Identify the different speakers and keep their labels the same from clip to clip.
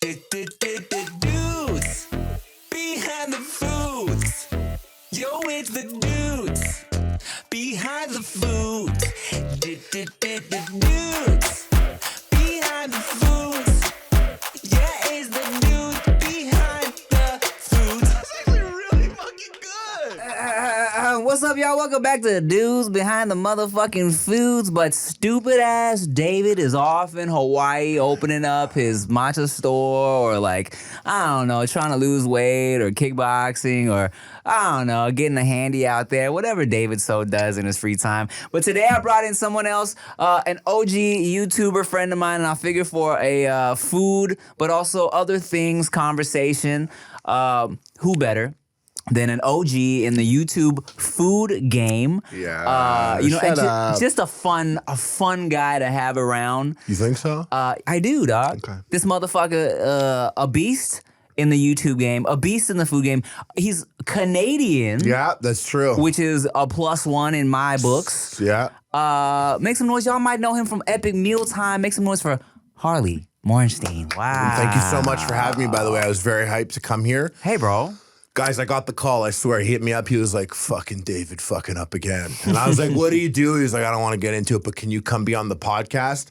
Speaker 1: Dudes behind the foods. Yo, it's the dudes behind the foods. Dudes behind the foods. Yeah, it's the dudes behind the foods. That's actually really fucking good.
Speaker 2: What's up, y'all? Welcome back to the dudes behind the motherfucking foods. But stupid ass David is off in Hawaii opening up his matcha store, or like, I don't know, trying to lose weight or kickboxing, or I don't know, getting a handy out there, whatever David so does in his free time. But today I brought in someone else, an OG YouTuber friend of mine, and I figured for a food, but also other things conversation, who better than an OG in the YouTube food game.
Speaker 3: Yeah.
Speaker 2: And just a fun guy to have around.
Speaker 3: You think so?
Speaker 2: I do, dog.
Speaker 3: Okay.
Speaker 2: This motherfucker, a beast in the YouTube game, a beast in the food game. He's Canadian.
Speaker 3: Yeah, that's true.
Speaker 2: Which is a +1 in my books.
Speaker 3: Yeah.
Speaker 2: Make some noise. Y'all might know him from EpicMealTime. Make some noise for Harley Morenstein. Wow.
Speaker 3: Thank you so much for having me, by the way. I was very hyped to come here.
Speaker 2: Hey, bro.
Speaker 3: Guys, I got the call. I swear, he hit me up. He was like, fucking David fucking up again. And I was like, what do you do? He was like, I don't want to get into it, but can you come be on the podcast?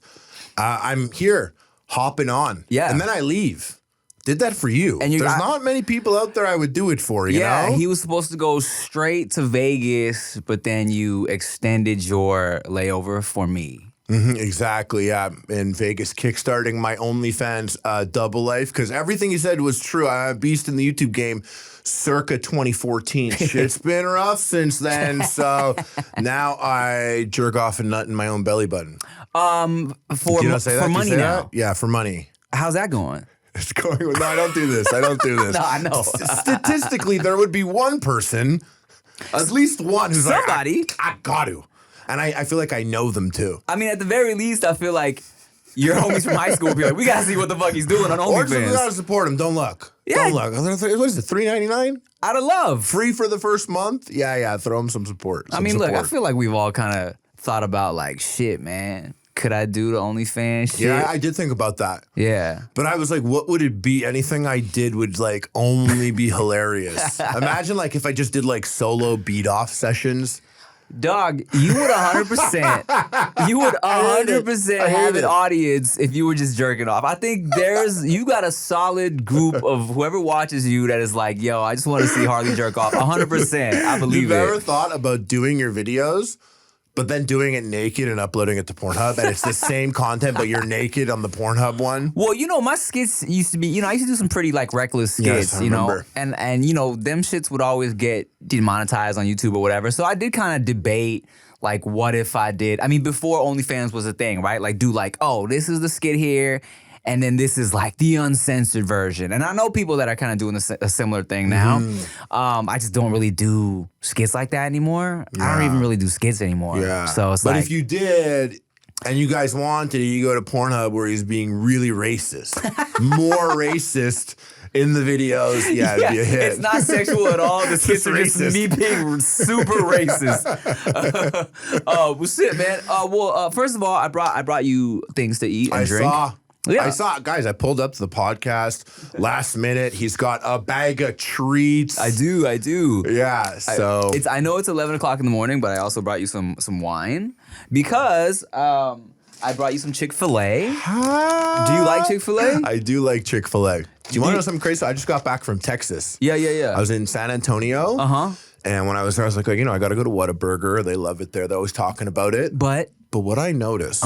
Speaker 3: I'm here, hopping on.
Speaker 2: Yeah.
Speaker 3: And then I leave. Did that for you.
Speaker 2: And
Speaker 3: there's not many people out there I would do it for, you know?
Speaker 2: He was supposed to go straight to Vegas, but then you extended your layover for me.
Speaker 3: Mm-hmm, exactly, yeah. In Vegas, kickstarting my OnlyFans double life, because everything you said was true. I'm a beast in the YouTube game circa 2014. Shit's been rough since then, so now I jerk off and nut in my own belly button.
Speaker 2: For money now.
Speaker 3: Yeah, for money.
Speaker 2: How's that going?
Speaker 3: It's going. No, I don't do this. I don't do this.
Speaker 2: No, I know.
Speaker 3: Statistically, there would be one person, at least one, who's
Speaker 2: somebody.
Speaker 3: Like, I got to. And I feel like I know them too.
Speaker 2: I mean, at the very least, I feel like your homies from high school be like, we gotta see what the fuck he's doing on
Speaker 3: Or just, we
Speaker 2: OnlyFans.
Speaker 3: gotta support him. Don't look.
Speaker 2: Yeah.
Speaker 3: Don't look. What is it? $3.99?
Speaker 2: Out of love.
Speaker 3: Free for the first month? Yeah. Throw him some support.
Speaker 2: I mean, look, I feel like we've all kind of thought about like, shit, man. Could I do the OnlyFans shit?
Speaker 3: Yeah, I did think about that.
Speaker 2: Yeah.
Speaker 3: But I was like, what would it be? Anything I did would like only be hilarious. Imagine like if I just did like solo beat off sessions.
Speaker 2: Dog, you would 100%. You would 100% have an audience if you were just jerking off. I think you got a solid group of whoever watches you that is like, yo, I just want to see Harley jerk off. 100%. I believe
Speaker 3: You've
Speaker 2: it.
Speaker 3: ever thought about doing your videos, but then doing it naked and uploading it to Pornhub, and it's the same content, but you're naked on the Pornhub one?
Speaker 2: Well, my skits used to be, I used to do some pretty like reckless skits,
Speaker 3: Yes, I remember.
Speaker 2: and them shits would always get demonetized on YouTube or whatever. So I did kind of debate like, what if I did, before OnlyFans was a thing, right? Like do like, oh, this is the skit here, and then this is like the uncensored version. And I know people that are kind of doing a similar thing now. I just don't really do skits like that anymore.
Speaker 3: Yeah.
Speaker 2: I don't even really do skits anymore.
Speaker 3: Yeah.
Speaker 2: So it's
Speaker 3: but
Speaker 2: like,
Speaker 3: if you did, and you guys wanted it, you go to Pornhub where he's being really racist. More racist in the videos. Yeah, it'd be a hit.
Speaker 2: It's not sexual at all. The skits are just me being super racist. Well, shit, man. First of all, I brought you things to eat and drink.
Speaker 3: I saw, guys, I pulled up to the podcast last minute. He's got a bag of treats.
Speaker 2: I do.
Speaker 3: Yeah, so.
Speaker 2: I know it's 11 o'clock in the morning, but I also brought you some wine because I brought you some Chik-Fil-A. Do you like Chik-Fil-A?
Speaker 3: I do like Chik-Fil-A. Do you want to know something crazy? I just got back from Texas.
Speaker 2: Yeah.
Speaker 3: I was in San Antonio.
Speaker 2: Uh-huh.
Speaker 3: And when I was there, I was like, I got to go to Whataburger. They love it there. They're always talking about it.
Speaker 2: But
Speaker 3: what I noticed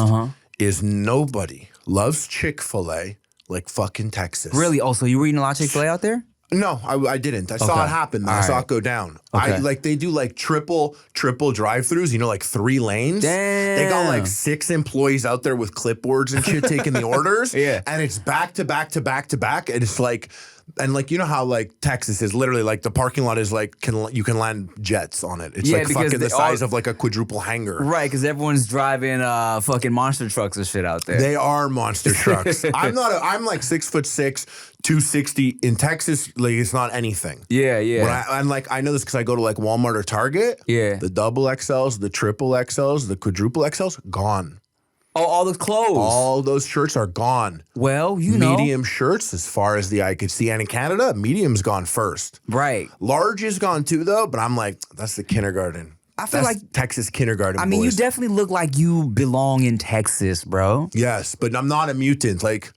Speaker 3: is nobody loves Chick-fil-A like fucking Texas.
Speaker 2: Really? Oh, so you were eating a lot of Chick-Fil-A out there?
Speaker 3: No, I didn't. I saw it happen. I saw it go down.
Speaker 2: Okay.
Speaker 3: They do like triple drive-throughs, like 3 lanes.
Speaker 2: Damn.
Speaker 3: They got like 6 employees out there with clipboards and shit taking the orders.
Speaker 2: Yeah.
Speaker 3: And it's back to back to back to back. And it's like, and like, you know how like Texas is literally like the parking lot is like, you can land jets on it. It's like fucking the size of like a quadruple hangar.
Speaker 2: Right, because everyone's driving fucking monster trucks and shit out there.
Speaker 3: They are monster trucks. I'm like 6'6", 260 in Texas. Like it's not anything.
Speaker 2: Yeah.
Speaker 3: I know this because I go to like Walmart or Target.
Speaker 2: Yeah.
Speaker 3: The double XLs, the triple XLs, the quadruple XLs, gone.
Speaker 2: Oh, all the clothes.
Speaker 3: All those shirts are gone.
Speaker 2: Well, you know.
Speaker 3: Medium shirts, as far as the eye could see. And in Canada, medium's gone first.
Speaker 2: Right.
Speaker 3: Large is gone too, though, but I'm like, that's the kindergarten.
Speaker 2: I feel
Speaker 3: That's
Speaker 2: like
Speaker 3: Texas kindergarten
Speaker 2: I mean,
Speaker 3: boys.
Speaker 2: you definitely look like you belong in Texas, bro.
Speaker 3: Yes, but I'm not a mutant. Like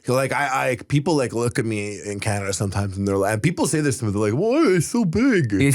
Speaker 3: I people like look at me in Canada sometimes and they're like, and people say this to me, they're like, why are they so big? And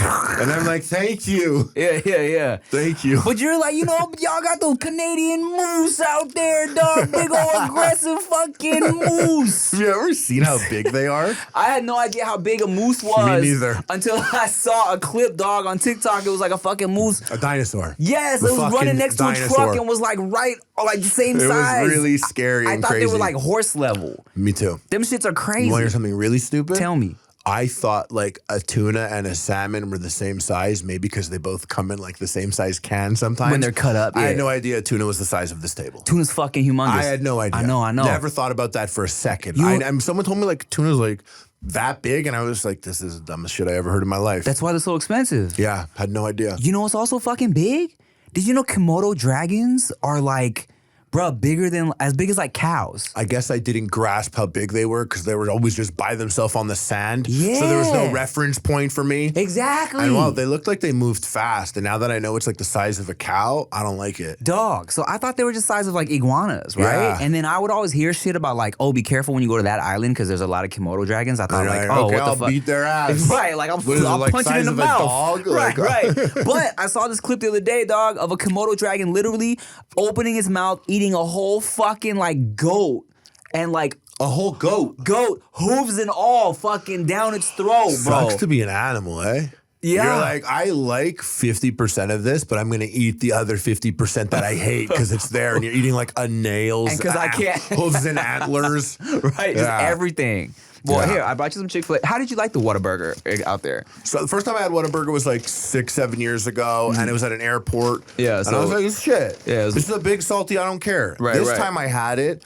Speaker 3: I'm like, thank you.
Speaker 2: Yeah.
Speaker 3: Thank you.
Speaker 2: But you're like, y'all got those Canadian moose out there, dog. Big old aggressive fucking moose.
Speaker 3: Have you ever seen how big they are?
Speaker 2: I had no idea how big a moose was.
Speaker 3: Me neither.
Speaker 2: Until I saw a clip, dog, on TikTok. It was like a fucking moose.
Speaker 3: A dinosaur.
Speaker 2: Yes,
Speaker 3: A
Speaker 2: it was running
Speaker 3: fucking
Speaker 2: next to a
Speaker 3: dinosaur.
Speaker 2: truck and was like the same
Speaker 3: It
Speaker 2: size.
Speaker 3: was really scary
Speaker 2: I
Speaker 3: and
Speaker 2: thought
Speaker 3: crazy.
Speaker 2: they were like horse level.
Speaker 3: Me too.
Speaker 2: Them shits are crazy.
Speaker 3: You want to hear something really stupid?
Speaker 2: Tell me.
Speaker 3: I thought like a tuna and a salmon were the same size, maybe because they both come in like the same size can sometimes.
Speaker 2: When they're cut up,
Speaker 3: I
Speaker 2: yeah.
Speaker 3: had no idea a tuna was the size of this table.
Speaker 2: Tuna's fucking humongous.
Speaker 3: I had no idea.
Speaker 2: I know.
Speaker 3: Never thought about that for a second.
Speaker 2: You-
Speaker 3: And someone told me like tuna's like that big, and I was like, this is the dumbest shit I ever heard in my life.
Speaker 2: That's why they're so expensive.
Speaker 3: Yeah, had no idea.
Speaker 2: You know what's also fucking big? Did you know Komodo dragons are like, bruh, as big as like cows?
Speaker 3: I guess I didn't grasp how big they were because they were always just by themselves on the sand. Yeah. So there was no reference point for me.
Speaker 2: Exactly.
Speaker 3: And well, they looked like they moved fast. And now that I know it's like the size of a cow, I don't like it.
Speaker 2: Dog. So I thought they were just size of like iguanas, right?
Speaker 3: Yeah.
Speaker 2: And then I would always hear shit about like, oh, be careful when you go to that island because there's a lot of Komodo dragons. I thought like, oh,
Speaker 3: okay,
Speaker 2: what the
Speaker 3: I'll
Speaker 2: fuck?
Speaker 3: beat their ass.
Speaker 2: Right, like I'm
Speaker 3: What is it, like
Speaker 2: punching
Speaker 3: size
Speaker 2: in the
Speaker 3: of a
Speaker 2: mouth.
Speaker 3: dog?
Speaker 2: Right,
Speaker 3: Like-
Speaker 2: right. But I saw this clip the other day, dog, of a Komodo dragon literally opening his mouth, eating a whole fucking like goat, and like
Speaker 3: A whole goat.
Speaker 2: hooves and all, fucking down its throat, bro.
Speaker 3: Sucks to be an animal, eh?
Speaker 2: Yeah.
Speaker 3: You're like, I like 50% of this, but I'm going to eat the other 50% that I hate because it's there and you're eating like a nails.
Speaker 2: And 'cause I can't-
Speaker 3: hooves and antlers.
Speaker 2: Right, just
Speaker 3: Yeah.
Speaker 2: everything. Well,
Speaker 3: Yeah.
Speaker 2: here, I brought you some Chick-fil-A. How did you like the Whataburger out there?
Speaker 3: So the first time I had Whataburger was like 6-7 years ago, and it was at an airport.
Speaker 2: Yeah,
Speaker 3: and
Speaker 2: so-
Speaker 3: I was like, "It's shit.
Speaker 2: Yeah, it was-
Speaker 3: this is a big salty. I don't care."
Speaker 2: Right,
Speaker 3: this
Speaker 2: right.
Speaker 3: time I had it,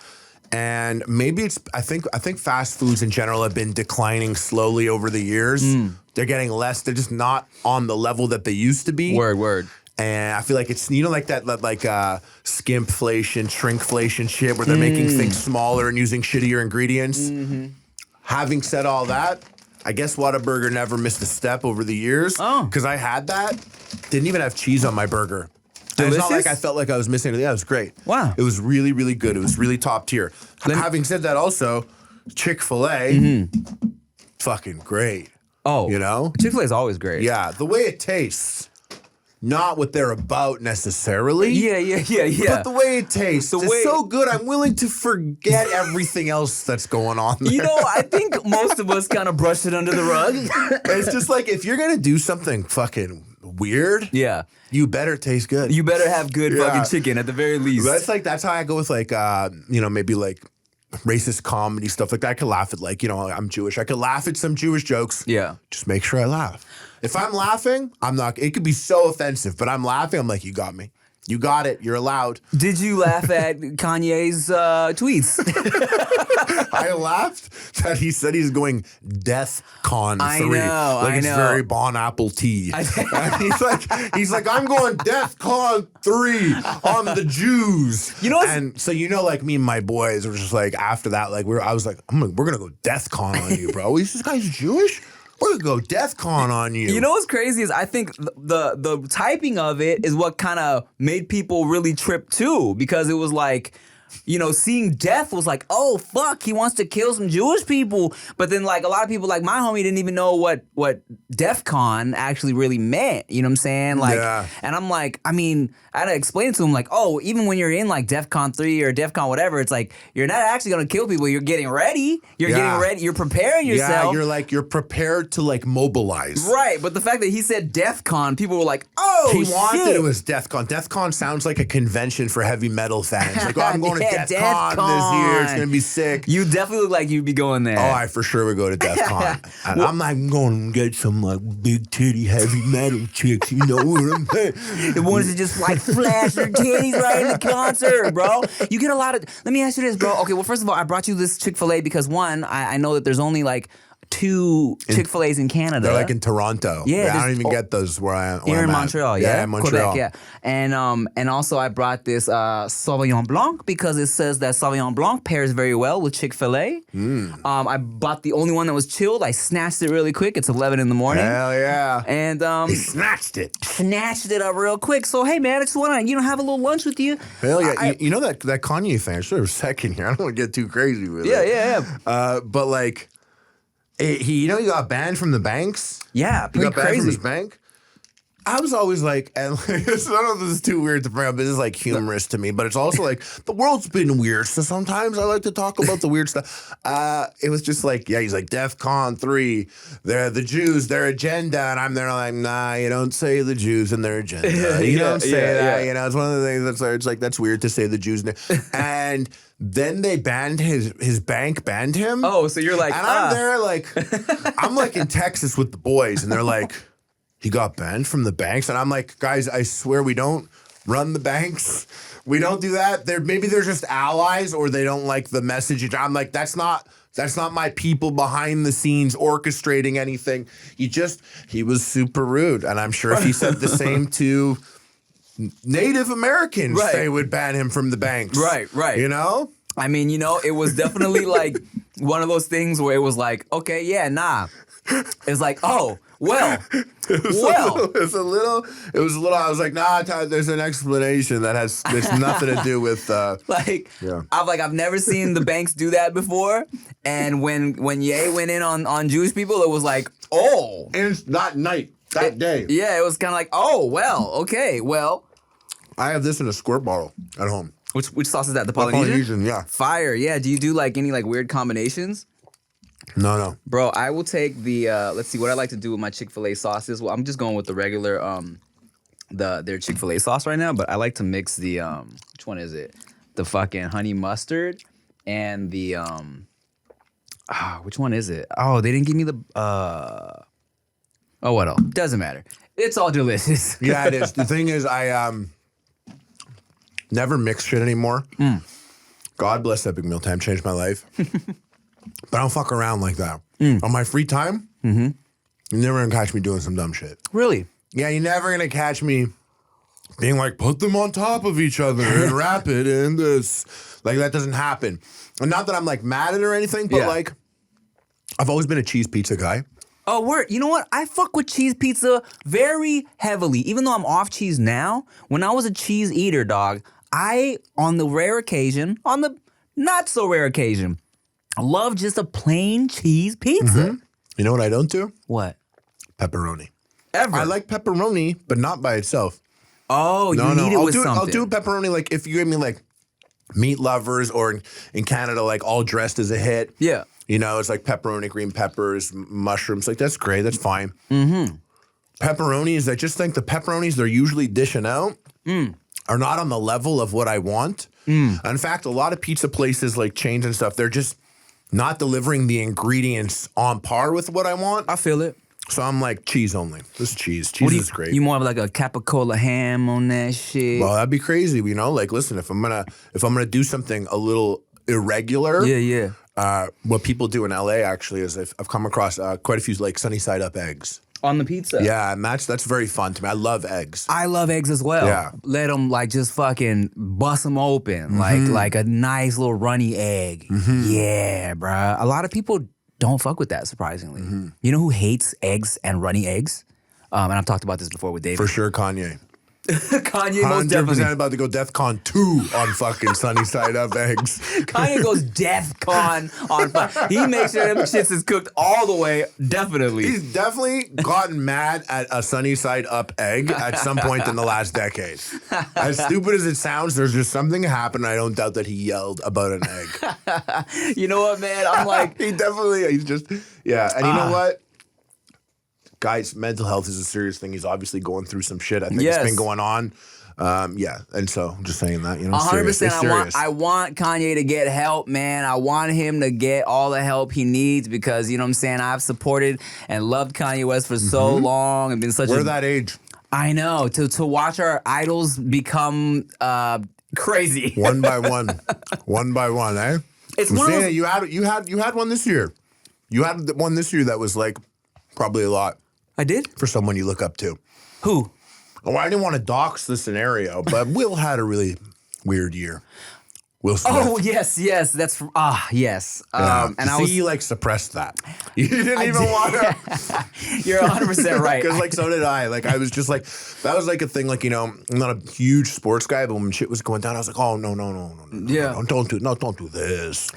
Speaker 3: and maybe it's. I think fast foods in general have been declining slowly over the years. They're getting less. They're just not on the level that they used to be.
Speaker 2: Word.
Speaker 3: And I feel like it's like that like skimpflation, shrinkflation shit where they're making things smaller and using shittier ingredients. Having said all that, I guess Whataburger never missed a step over the years.
Speaker 2: Oh.
Speaker 3: Because I had that. Didn't even have cheese on my burger. And it's not like
Speaker 2: Delicious?
Speaker 3: I felt like I was missing anything. Yeah, it was great.
Speaker 2: Wow.
Speaker 3: It was really, really good. It was really top tier. Having said that also, Chik-Fil-A, fucking great.
Speaker 2: Oh,
Speaker 3: You know?
Speaker 2: Chick-fil-A is always great.
Speaker 3: Yeah, the way it tastes, not what they're about necessarily.
Speaker 2: Yeah.
Speaker 3: But the way it tastes,
Speaker 2: The
Speaker 3: it's
Speaker 2: way-
Speaker 3: so good, I'm willing to forget everything else that's going on there.
Speaker 2: You know, I think most of us kind of brushed it under the rug.
Speaker 3: It's just like, if you're going to do something fucking weird,
Speaker 2: Yeah.
Speaker 3: you better taste good.
Speaker 2: You better have good
Speaker 3: Yeah.
Speaker 2: fucking chicken at the very least.
Speaker 3: That's how I go with like, maybe like racist comedy, stuff like that. I could laugh at like, I'm Jewish. I could laugh at some Jewish jokes.
Speaker 2: Yeah.
Speaker 3: Just make sure I laugh. If I'm laughing, I'm not, it could be so offensive, but I'm laughing, I'm like, you got me. You got it. You're allowed.
Speaker 2: Did you laugh at Kanye's tweets?
Speaker 3: I laughed that he said he's going Death Con 3.
Speaker 2: I know,
Speaker 3: like
Speaker 2: I
Speaker 3: it's
Speaker 2: know.
Speaker 3: very Bon Apple tea. And he's like, I'm going Death Con 3 on the Jews.
Speaker 2: You know what's-
Speaker 3: and so like me and my boys were just like, after that, like I was like, we're gonna go Death Con on you, bro. This guy's Jewish? We're gonna go Death Con on you.
Speaker 2: You know what's crazy is I think the typing of it is what kind of made people really trip too, because it was like, seeing death was like, oh fuck, he wants to kill some Jewish people. But then like a lot of people, like my homie, didn't even know what DEFCON actually really meant. You know what I'm saying? Like,
Speaker 3: Yeah.
Speaker 2: and I'm like, I had to explain it to him like, oh, even when you're in like DEFCON 3 or DEFCON whatever, it's like you're not actually gonna kill people. You're getting ready. You're
Speaker 3: Yeah.
Speaker 2: getting ready. You're preparing yourself.
Speaker 3: Yeah, you're prepared to like mobilize.
Speaker 2: Right, but the fact that he said DEFCON, people were like, "Oh,
Speaker 3: He wanted
Speaker 2: shit.
Speaker 3: it was DEF CON. DEF CON sounds like a convention for heavy metal fans. Like, oh, I'm going
Speaker 2: Yeah,
Speaker 3: to DEF CON this year. It's going to be sick.
Speaker 2: You definitely look like you'd be going there."
Speaker 3: Oh, I for sure would go to DEF CON. And I'm like, I'm going to get some like big titty heavy metal chicks. You know what I'm saying?
Speaker 2: The ones that just like flash their titties right in the concert, bro. You get a lot of. Let me ask you this, bro. Okay, well, first of all, I brought you this Chick-fil-A because one, I know that there's only like 2 Chick-fil-A's in Canada.
Speaker 3: They're like in Toronto.
Speaker 2: Yeah,
Speaker 3: I don't even get those where I am.
Speaker 2: Here in Montreal, yeah,
Speaker 3: Montreal.
Speaker 2: Quebec, yeah. And also I brought this Sauvignon Blanc because it says that Sauvignon Blanc pairs very well with Chick-fil-A. I bought the only one that was chilled. I snatched it really quick. It's 11 in the morning.
Speaker 3: Hell yeah.
Speaker 2: And
Speaker 3: He snatched it.
Speaker 2: snatched it up real quick. So hey man, I just want to have a little lunch with you.
Speaker 3: Hell yeah. You know that Kanye thing? I should have a second here. I don't want to get too crazy with it.
Speaker 2: Yeah.
Speaker 3: But like, he got banned from the banks.
Speaker 2: Yeah,
Speaker 3: He
Speaker 2: pretty
Speaker 3: got banned from his
Speaker 2: crazy.
Speaker 3: bank. I was always like, and like, I don't know if this is too weird to bring up. This is like humorous to me, but it's also like the world's been weird. So sometimes I like to talk about the weird stuff. It was just like, yeah, he's like DEFCON 3. They're the Jews, their agenda, and I'm there like, nah, you don't say the Jews and their agenda. You don't say that. You know, it's one of the things it's like that's weird to say the Jews. And then they banned his bank banned him.
Speaker 2: Oh, so you're like,
Speaker 3: and I'm there like, I'm like in Texas with the boys, and they're like, he got banned from the banks. And I'm like, guys, I swear we don't run the banks. We don't do that. Maybe they're just allies or they don't like the message. I'm like, that's not my people behind the scenes orchestrating anything. He was super rude. And I'm sure if he said the same to Native Americans, they would ban him from the banks.
Speaker 2: Right.
Speaker 3: You know?
Speaker 2: I mean, it was definitely like one of those things where it was like, okay, yeah, nah. It's like, oh, well.
Speaker 3: It was a little. I was like, nah, there's an explanation there's nothing to do with.
Speaker 2: I've never seen the banks do that before. And when Ye went in on Jewish people, it was like, oh.
Speaker 3: And it's not night that day.
Speaker 2: Yeah, it was kind of like, oh, well, okay, well.
Speaker 3: I have this in a squirt bottle at home.
Speaker 2: Which sauce is that? The Polynesian?
Speaker 3: Yeah.
Speaker 2: Fire, yeah. Do you do like any like weird combinations?
Speaker 3: No.
Speaker 2: Bro, I will take the let's see what I like to do with my Chick-fil-A sauces. Well, I'm just going with the regular their Chick-fil-A sauce right now, but I like to mix the which one is it? The fucking honey mustard and the which one is it? Oh, they didn't give me the oh what else? Doesn't matter. It's all delicious.
Speaker 3: Yeah, it is. The thing is, I never mix shit anymore. God bless Epic Mealtime, changed my life. But I don't fuck around like that. On my free time, you're never gonna catch me doing some dumb shit.
Speaker 2: Really?
Speaker 3: Yeah, you're never gonna catch me being like, put them on top of each other and wrap it in this. Like, that doesn't happen. And not that I'm like mad at it or anything, but like, I've always been a cheese pizza guy.
Speaker 2: Oh, word. You know what? I fuck with cheese pizza very heavily. Even though I'm off cheese now, when I was a cheese eater, dog, on the rare occasion, on the not so rare occasion, I love just a plain cheese pizza.
Speaker 3: You know what I don't do?
Speaker 2: What?
Speaker 3: Pepperoni.
Speaker 2: Ever?
Speaker 3: I like pepperoni, but not by itself.
Speaker 2: Oh, you need it with something.
Speaker 3: I'll do pepperoni like if you give me like meat lovers or in Canada like all dressed as a hit.
Speaker 2: Yeah.
Speaker 3: You know, it's like pepperoni, green peppers, mushrooms. Like, that's great. That's fine. Pepperonis, I just think the pepperonis they're usually dishing out are not on the level of what I want. In fact, a lot of pizza places like chains and stuff, they're just not delivering the ingredients on par with what I want.
Speaker 2: I feel it.
Speaker 3: So I'm like, cheese only. This cheese. Cheese is great.
Speaker 2: You more of like a capicola ham on that shit?
Speaker 3: Well, that'd be crazy. You know, like, listen, if I'm gonna do something a little irregular, what people do in LA actually is I've come across quite a few like sunny side up eggs
Speaker 2: on the pizza.
Speaker 3: Yeah, and that's very fun to me. I love eggs.
Speaker 2: I love eggs as well.
Speaker 3: Yeah.
Speaker 2: Let them like just fucking bust them open like a nice little runny egg. Yeah, bruh. A lot of people don't fuck with that, surprisingly. You know who hates eggs and runny eggs? And I've talked about this before with David.
Speaker 3: For sure, Kanye.
Speaker 2: Kanye most definitely.
Speaker 3: 100% about to go DEFCON 2 on fucking sunny side up eggs.
Speaker 2: Kanye goes DEFCON on fire. He makes sure them shits is cooked all the way, definitely.
Speaker 3: He's definitely gotten mad at a sunny side up egg at some point in the last decade. As stupid as it sounds, there's just something happened. I don't doubt that he yelled about an egg.
Speaker 2: You know what, man? I'm like...
Speaker 3: he's just... Yeah, and you know what? Guys, mental health is a serious thing. He's obviously going through some shit. I think it's been going on. And so I'm just saying that, you know,
Speaker 2: 100%. I want Kanye to get help, man. I want him to get all the help he needs because, you know what I'm saying, I've supported and loved Kanye West for so long and been such
Speaker 3: We're that age.
Speaker 2: I know. To watch our idols become crazy.
Speaker 3: One by one. One by one, eh?
Speaker 2: It's one of those...
Speaker 3: You had one this year. You had one this year that was like probably a lot
Speaker 2: I did?
Speaker 3: for someone you look up to.
Speaker 2: Who?
Speaker 3: Oh, I didn't want to dox the scenario, but Will had a really weird year. Will Smith.
Speaker 2: Oh, yes. That's yes.
Speaker 3: Yeah.
Speaker 2: And I
Speaker 3: See,
Speaker 2: was
Speaker 3: you like suppressed that. You didn't even want to.
Speaker 2: You're 100% right.
Speaker 3: Because like so did I. Like I was just like that was like a thing. Like I'm not a huge sports guy, but when shit was going down, I was like, oh no,
Speaker 2: Yeah.
Speaker 3: don't do this.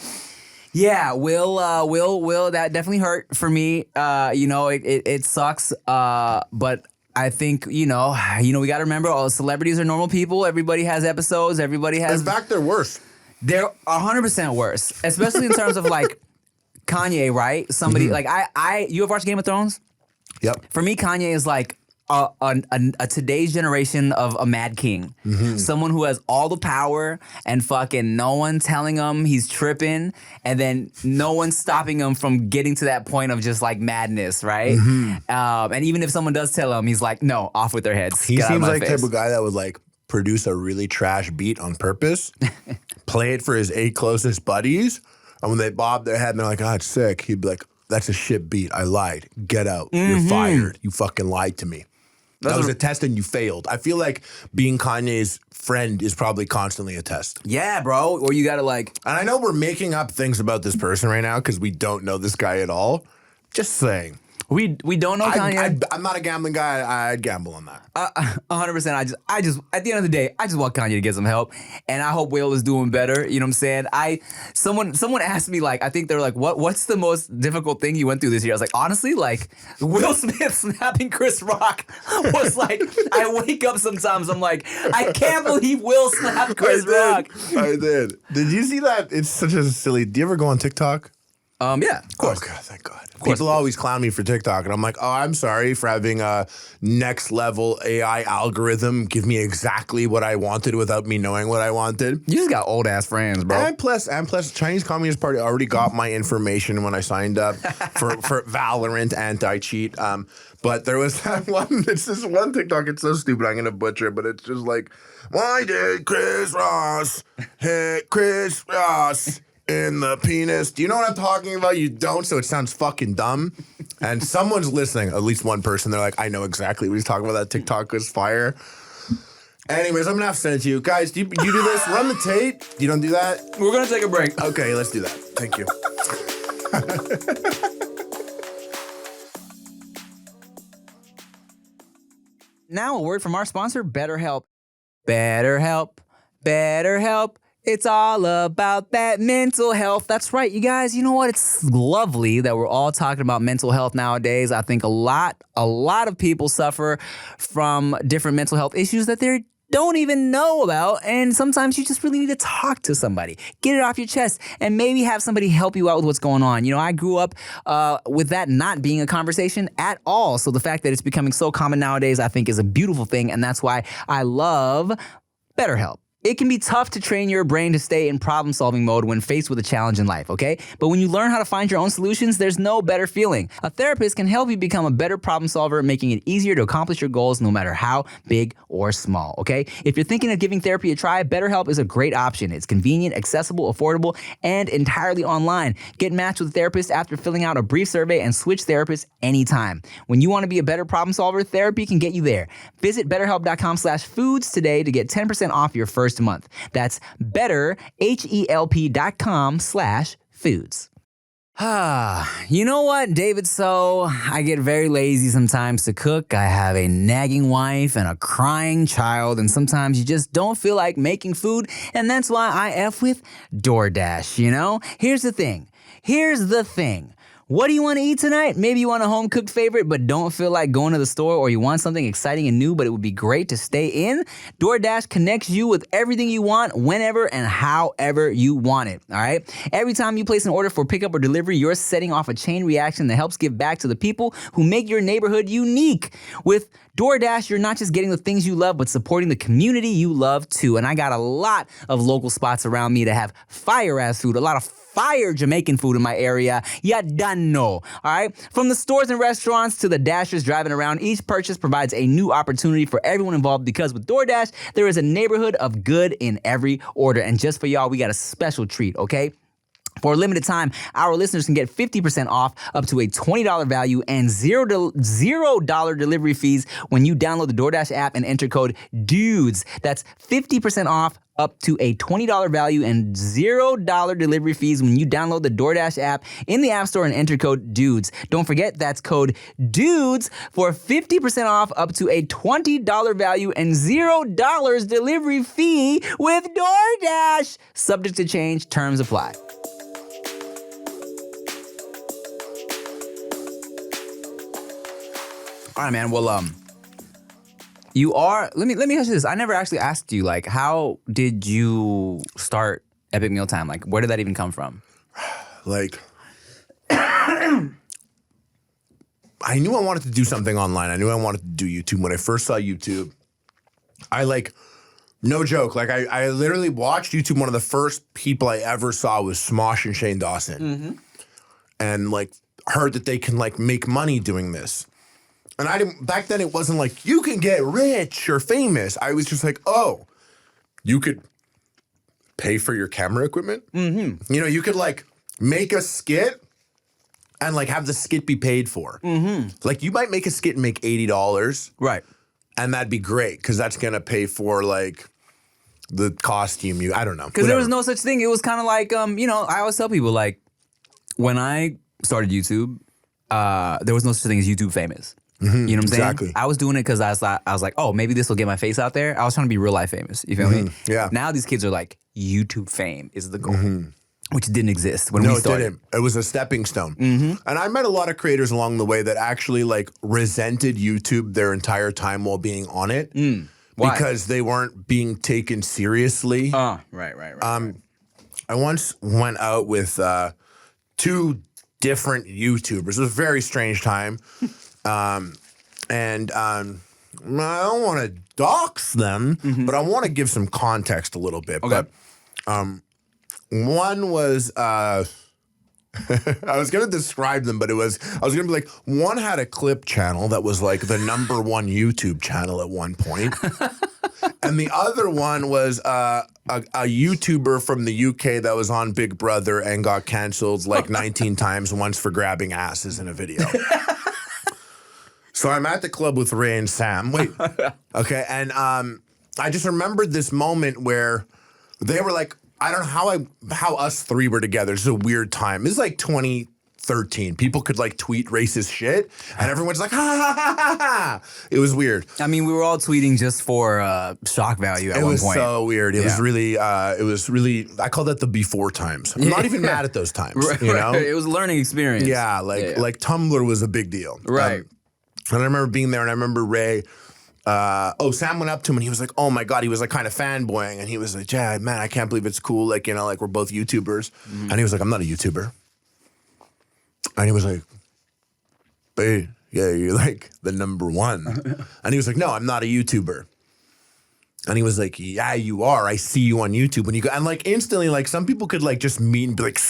Speaker 2: Yeah, Will, that definitely hurt for me. It sucks. But I think, we got to remember all celebrities are normal people. Everybody has episodes. Everybody has.
Speaker 3: In fact, they're worse.
Speaker 2: They're 100% worse, especially in terms of like Kanye, right? Somebody like you have watched Game of Thrones?
Speaker 3: Yep.
Speaker 2: For me, Kanye is like a today's generation of a mad king. Someone who has all the power and fucking no one telling him he's tripping, and then no one stopping him from getting to that point of just like madness, right? And even if someone does tell him, he's like, no, off with their heads.
Speaker 3: He
Speaker 2: Get out of
Speaker 3: seems
Speaker 2: my
Speaker 3: like the
Speaker 2: face.
Speaker 3: type of guy that would like produce a really trash beat on purpose, play it for his 8 closest buddies, and when they bob their head and they're like, oh, it's sick, he'd be like, that's a shit beat. I lied. Get out. You're fired. You fucking lied to me. That was a test and you failed. I feel like being Kanye's friend is probably constantly a test.
Speaker 2: Yeah, bro. Or you gotta like.
Speaker 3: And I know we're making up things about this person right now because we don't know this guy at all. Just saying.
Speaker 2: We don't know Kanye.
Speaker 3: I'm not a gambling guy. I'd gamble on that.
Speaker 2: 100%. I just at the end of the day, I just want Kanye to get some help, and I hope Will is doing better. You know what I'm saying? Someone asked me like, I think they're like, what's the most difficult thing you went through this year? I was like, honestly, like Will Smith snapping Chris Rock was like, I wake up sometimes, I'm like, I can't believe Will slapped Chris Rock.
Speaker 3: I did. Did you see that? It's such a silly. Do you ever go on TikTok?
Speaker 2: Yeah, of course.
Speaker 3: Oh, God, thank God. People always clown me for TikTok, and I'm like, oh, I'm sorry for having a next level AI algorithm give me exactly what I wanted without me knowing what I wanted.
Speaker 2: You just got old ass friends, bro.
Speaker 3: And plus, Chinese Communist Party already got my information when I signed up for Valorant anti-cheat. But there was that one, it's this one TikTok, it's so stupid, I'm going to butcher it, but it's just like, why did Chris Ross hit Chris Ross in the penis? Do you know what I'm talking about? You don't, so it sounds fucking dumb. And someone's listening, at least one person, they're like, I know exactly what he's talking about. That TikTok was fire. Anyways, I'm gonna have to send it to you. Guys, do you do this? Run the tape. You don't do that?
Speaker 2: We're gonna take a break.
Speaker 3: Okay, let's do that. Thank you.
Speaker 2: Now a word from our sponsor, BetterHelp. BetterHelp. It's all about that mental health. That's right, you guys. You know what? It's lovely that we're all talking about mental health nowadays. I think a lot of people suffer from different mental health issues that they don't even know about, and sometimes you just really need to talk to somebody, get it off your chest, and maybe have somebody help you out with what's going on. You know, I grew up with that not being a conversation at all, so the fact that it's becoming so common nowadays, I think, is a beautiful thing, and that's why I love BetterHelp. It can be tough to train your brain to stay in problem-solving mode when faced with a challenge in life, okay? But when you learn how to find your own solutions, there's no better feeling. A therapist can help you become a better problem solver, making it easier to accomplish your goals no matter how big or small, okay? If you're thinking of giving therapy a try, BetterHelp is a great option. It's convenient, accessible, affordable, and entirely online. Get matched with a therapist after filling out a brief survey and switch therapists anytime. When you want to be a better problem solver, therapy can get you there. Visit BetterHelp.com/foods today to get 10% off your first month. That's BetterHelp.com/foods. You know what, David? So I get very lazy sometimes to cook. I have a nagging wife and a crying child, and sometimes you just don't feel like making food, and that's why I F with DoorDash, you know? Here's the thing. What do you want to eat tonight? Maybe you want a home-cooked favorite but don't feel like going to the store, or you want something exciting and new but it would be great to stay in? DoorDash connects you with everything you want, whenever and however you want it, all right? Every time you place an order for pickup or delivery, you're setting off a chain reaction that helps give back to the people who make your neighborhood unique. With DoorDash, you're not just getting the things you love, but supporting the community you love too. And I got a lot of local spots around me that have fire-ass food, a lot of fire Jamaican food in my area. Ya done know, all right? From the stores and restaurants to the Dashers driving around, each purchase provides a new opportunity for everyone involved, because with DoorDash, there is a neighborhood of good in every order. And just for y'all, we got a special treat, okay? For a limited time, our listeners can get 50% off up to a $20 value and $0 delivery fees when you download the DoorDash app and enter code DUDES. That's 50% off up to a $20 value and $0 delivery fees when you download the DoorDash app in the App Store and enter code DUDES. Don't forget, that's code DUDES for 50% off up to a $20 value and $0 delivery fee with DoorDash. Subject to change, terms apply. All right, man. Well, you are. Let me ask you this. I never actually asked you, like, how did you start Epic Mealtime? Like, where did that even come from?
Speaker 3: Like, I knew I wanted to do something online. I knew I wanted to do YouTube. When I first saw YouTube, I no joke. Like, I literally watched YouTube. One of the first people I ever saw was Smosh and Shane Dawson, and like heard that they can like make money doing this. And I didn't, back then it wasn't like, you can get rich or famous. I was just like, oh, you could pay for your camera equipment? Mm-hmm. You know, you could like make a skit and like have the skit be paid for. Mm-hmm. Like you might make a skit and make $80.
Speaker 2: Right.
Speaker 3: And that'd be great because that's going to pay for like the costume I don't know.
Speaker 2: Because there was no such thing. It was kind of like, you know, I always tell people like, when I started YouTube, there was no such thing as YouTube famous. You know what I'm saying?
Speaker 3: Exactly.
Speaker 2: I was doing it because I was like, oh, maybe this will get my face out there. I was trying to be real life famous. You feel me?
Speaker 3: Yeah.
Speaker 2: Now these kids are like, YouTube fame is the goal, which didn't exist when we started.
Speaker 3: No, it didn't. It was a stepping stone. And I met a lot of creators along the way that actually like resented YouTube their entire time while being on it
Speaker 2: Why?
Speaker 3: because they weren't being taken seriously.
Speaker 2: Right.
Speaker 3: I once went out with two different YouTubers. It was a very strange time. And I don't want to dox them, but I want to give some context a little bit.
Speaker 2: Okay.
Speaker 3: But one was I was gonna describe them, but I was gonna be like, one had a clip channel that was like the #1 YouTube channel at one point. And the other one was a YouTuber from the UK that was on Big Brother and got canceled like 19 times, once for grabbing asses in a video. So I'm at the club with Ray and Sam. Wait. Okay. And I just remembered this moment where they were like, I don't know how us three were together. It's a weird time. This is like 2013. People could like tweet racist shit and everyone's like, ha ha ha ha ha. It was weird.
Speaker 2: I mean, we were all tweeting just for shock value at one point.
Speaker 3: It was so weird. It was really, I call that the before times. I'm not even mad at those times, you know?
Speaker 2: It was a learning experience.
Speaker 3: Yeah, like Tumblr was a big deal.
Speaker 2: Right.
Speaker 3: And I remember being there, and I remember Ray. Sam went up to him, and he was like, "Oh my god!" He was like kind of fanboying, and he was like, "Yeah, man, I can't believe it's cool. Like, you know, like we're both YouTubers." And he was like, "I'm not a YouTuber." And he was like, "Hey, yeah, you're like the #1." And he was like, "No, I'm not a YouTuber." And he was like, "Yeah, you are. I see you on YouTube." And you go, and like instantly, like some people could like just meet and be like,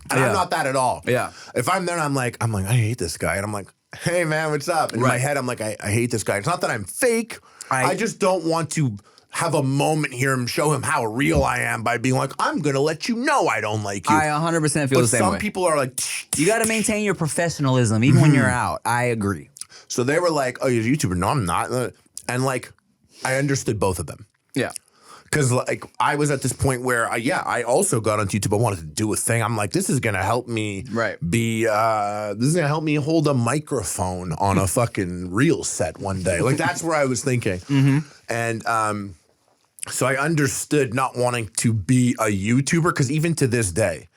Speaker 3: and I'm not that at all.
Speaker 2: Yeah.
Speaker 3: If I'm there, and I'm like, I hate this guy, and I'm like, hey man, what's up? And in my head, I'm like, I hate this guy. It's not that I'm fake. I just don't want to have a moment here and show him how real I am by being like, I'm going to let you know I don't like you.
Speaker 2: I 100% feel the same way.
Speaker 3: Some people are like,
Speaker 2: you got to maintain your professionalism even when you're out. I agree.
Speaker 3: So they were like, oh, you're a YouTuber. No, I'm not. And like, I understood both of them.
Speaker 2: Yeah.
Speaker 3: Because like I was at this point where I also got onto YouTube. I wanted to do a thing. I'm like, this is gonna help me be this is gonna help me hold a microphone on a fucking reel set one day. Like that's where I was thinking. And so I understood not wanting to be a YouTuber, because even to this day,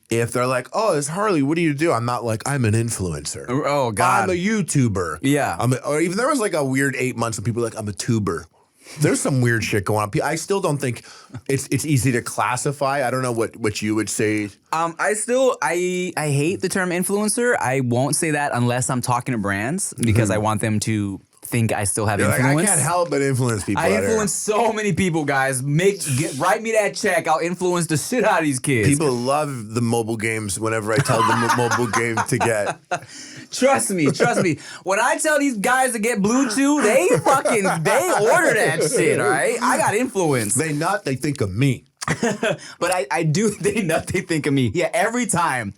Speaker 3: if they're like, oh, it's Harley, what do you do? I'm not like, I'm an influencer.
Speaker 2: Oh God.
Speaker 3: I'm a YouTuber.
Speaker 2: Yeah.
Speaker 3: Or even there was like a weird 8 months when people were like, I'm a tuber. There's some weird shit going on. I still don't think it's easy to classify. I don't know what you would say.
Speaker 2: I hate the term influencer. I won't say that unless I'm talking to brands, because I want them to think I still have influence.
Speaker 3: Like, I can't help but influence people.
Speaker 2: I influence so many people, guys. Write me that check. I'll influence the shit out of these kids.
Speaker 3: People love the mobile games whenever I tell them what mobile game to get.
Speaker 2: Trust me. When I tell these guys to get Blue Chew, they order that shit, all right? I got influence.
Speaker 3: They think of me.
Speaker 2: But I do think that they think of me. Yeah, every time.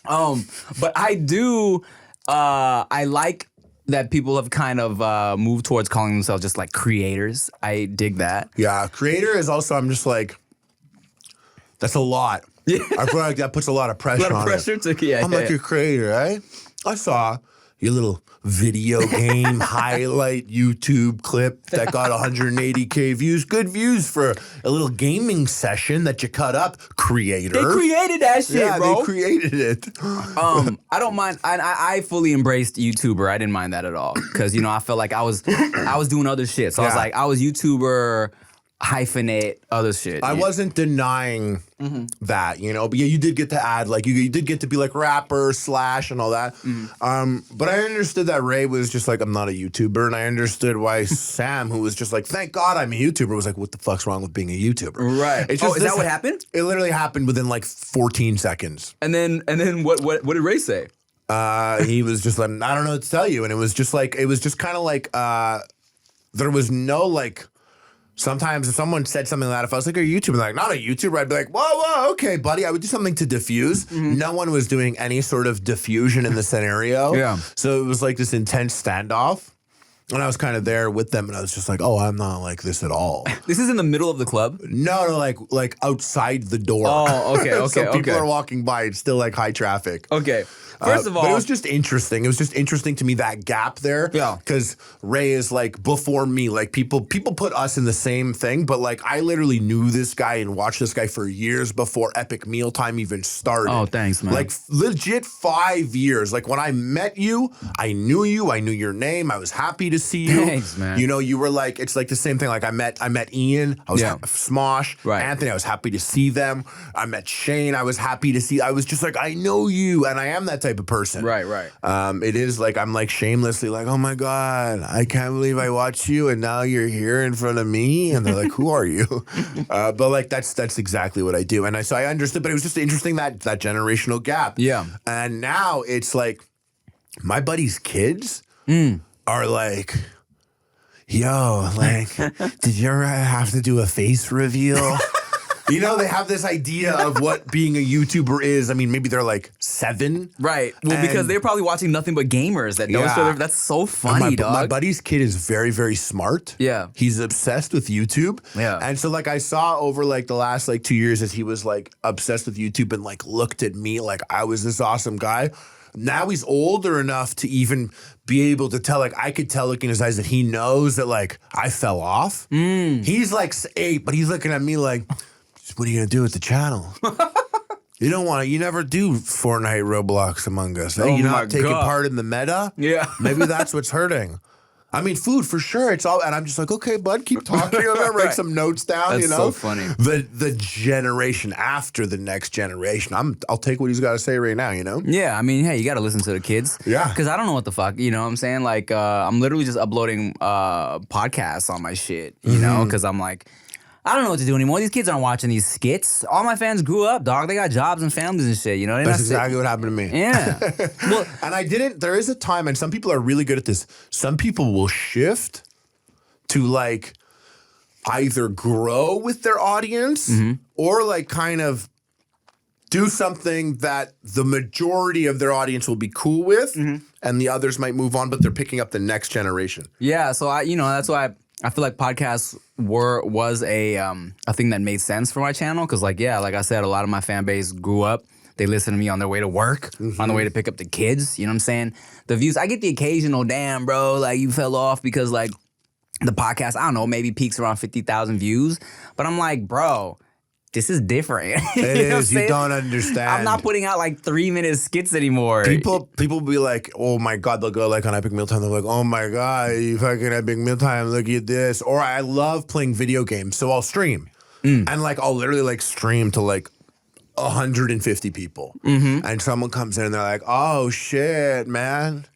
Speaker 2: But I do. I like that people have kind of moved towards calling themselves just like creators. I dig that.
Speaker 3: Yeah, creator is also. I'm just like, that's a lot.
Speaker 2: Yeah.
Speaker 3: I feel like that puts a lot of pressure on it. I'm like your creator, right? I saw your little video game highlight YouTube clip that got 180K views. Good views for a little gaming session that you cut up. Creator.
Speaker 2: They created that shit,
Speaker 3: yeah,
Speaker 2: bro.
Speaker 3: they created it.
Speaker 2: I don't mind. I fully embraced YouTuber. I didn't mind that at all because I felt like I was doing other shit. So I was
Speaker 3: Yeah.
Speaker 2: like, I was YouTuber, hyphenate, other shit.
Speaker 3: I wasn't denying that, but yeah, you did get to add, like, you did get to be like rapper, slash, and all that. But I understood that Ray was just like, I'm not a YouTuber, and I understood why Sam, who was just like, thank God I'm a YouTuber, was like, what the fuck's wrong with being a YouTuber?
Speaker 2: Right.
Speaker 3: It's just
Speaker 2: is that what happened?
Speaker 3: It literally happened within like 14 seconds.
Speaker 2: And then what did Ray say?
Speaker 3: He was just like, I don't know what to tell you, and it was just kind of like, there was no like. Sometimes if someone said something like that, if I was like a YouTuber, like, not a YouTuber, I'd be like, whoa, okay, buddy. I would do something to diffuse. No one was doing any sort of diffusion in the scenario.
Speaker 2: Yeah.
Speaker 3: So it was like this intense standoff. And I was kind of there with them, and I was just like, oh, I'm not like this at all.
Speaker 2: This is in the middle of the club?
Speaker 3: No, like outside the door.
Speaker 2: Oh, okay,
Speaker 3: So people are walking by. It's still like high traffic.
Speaker 2: Okay. First of all,
Speaker 3: but it was just interesting. It was just interesting to me, that gap there.
Speaker 2: Yeah.
Speaker 3: Because Ray is like before me. Like people put us in the same thing, but like I literally knew this guy and watched this guy for years before EpicMealTime even started.
Speaker 2: Oh, thanks, man.
Speaker 3: Like legit 5 years. Like when I met you, I knew your name. I was happy to see you.
Speaker 2: Thanks, man.
Speaker 3: You were like, it's like the same thing. Like I met Ian. I was Smosh.
Speaker 2: Right.
Speaker 3: Anthony. I was happy to see them. I met Shane. I was happy to see. I was just like, I know you, and I am that type of person.
Speaker 2: Right.
Speaker 3: It is like I'm like shamelessly like, oh my God, I can't believe I watched you and now you're here in front of me. And they're like, who are you? But like that's exactly what I do. And so I understood, but it was just interesting that generational gap.
Speaker 2: Yeah.
Speaker 3: And now it's like my buddy's kids are like, yo, like, did you ever have to do a face reveal? They have this idea of what being a YouTuber is. I mean, maybe they're like 7.
Speaker 2: Right. Well, because they're probably watching nothing but gamers that know each other. That's so funny, dog.
Speaker 3: My buddy's kid is very, very smart.
Speaker 2: Yeah.
Speaker 3: He's obsessed with YouTube.
Speaker 2: Yeah.
Speaker 3: And so like I saw over like the last like 2 years as he was like obsessed with YouTube and like looked at me like I was this awesome guy. Now he's older enough to even be able to tell, like I could tell looking in his eyes that he knows that like I fell off. He's like 8, but he's looking at me like, what are you gonna do with the channel? You never do Fortnite, Roblox Among Us. You're not taking part in the meta.
Speaker 2: Yeah.
Speaker 3: Maybe that's what's hurting. I mean, food for sure. It's all, and I'm just like, okay, bud, keep talking. I'm gonna write some notes down.
Speaker 2: That's so funny.
Speaker 3: The generation after the next generation. I'll take what he's got to say right now.
Speaker 2: Yeah, I mean, hey, you got to listen to the kids.
Speaker 3: Yeah.
Speaker 2: Because I don't know what the fuck, you know what I'm saying? Like, I'm literally just uploading podcasts on my shit, you know? Because I'm like, I don't know what to do anymore. These kids aren't watching these skits. All my fans grew up, dog. They got jobs and families and shit,
Speaker 3: That's exactly what happened to me.
Speaker 2: Yeah.
Speaker 3: Well, and there is a time, and some people are really good at this. Some people will shift to like either grow with their audience or like kind of do something that the majority of their audience will be cool with, and the others might move on, but they're picking up the next generation.
Speaker 2: Yeah, so that's why I feel like podcasts was a thing that made sense for my channel because like I said, a lot of my fan base grew up. They listen to me on their way to work, on the way to pick up the kids. You know what I'm saying? The views, I get the occasional, damn, bro, like you fell off because like the podcast, I don't know, maybe peaks around 50,000 views. But I'm like, bro, this is different.
Speaker 3: It is. You don't understand.
Speaker 2: I'm not putting out like 3-minute skits anymore.
Speaker 3: People be like, oh my God, they'll go like on Epic Mealtime, they're like, oh my God, you fucking Epic Mealtime, look at this. Or I love playing video games, so I'll stream. And like I'll literally like stream to like 150 people. And someone comes in and they're like, oh shit, man.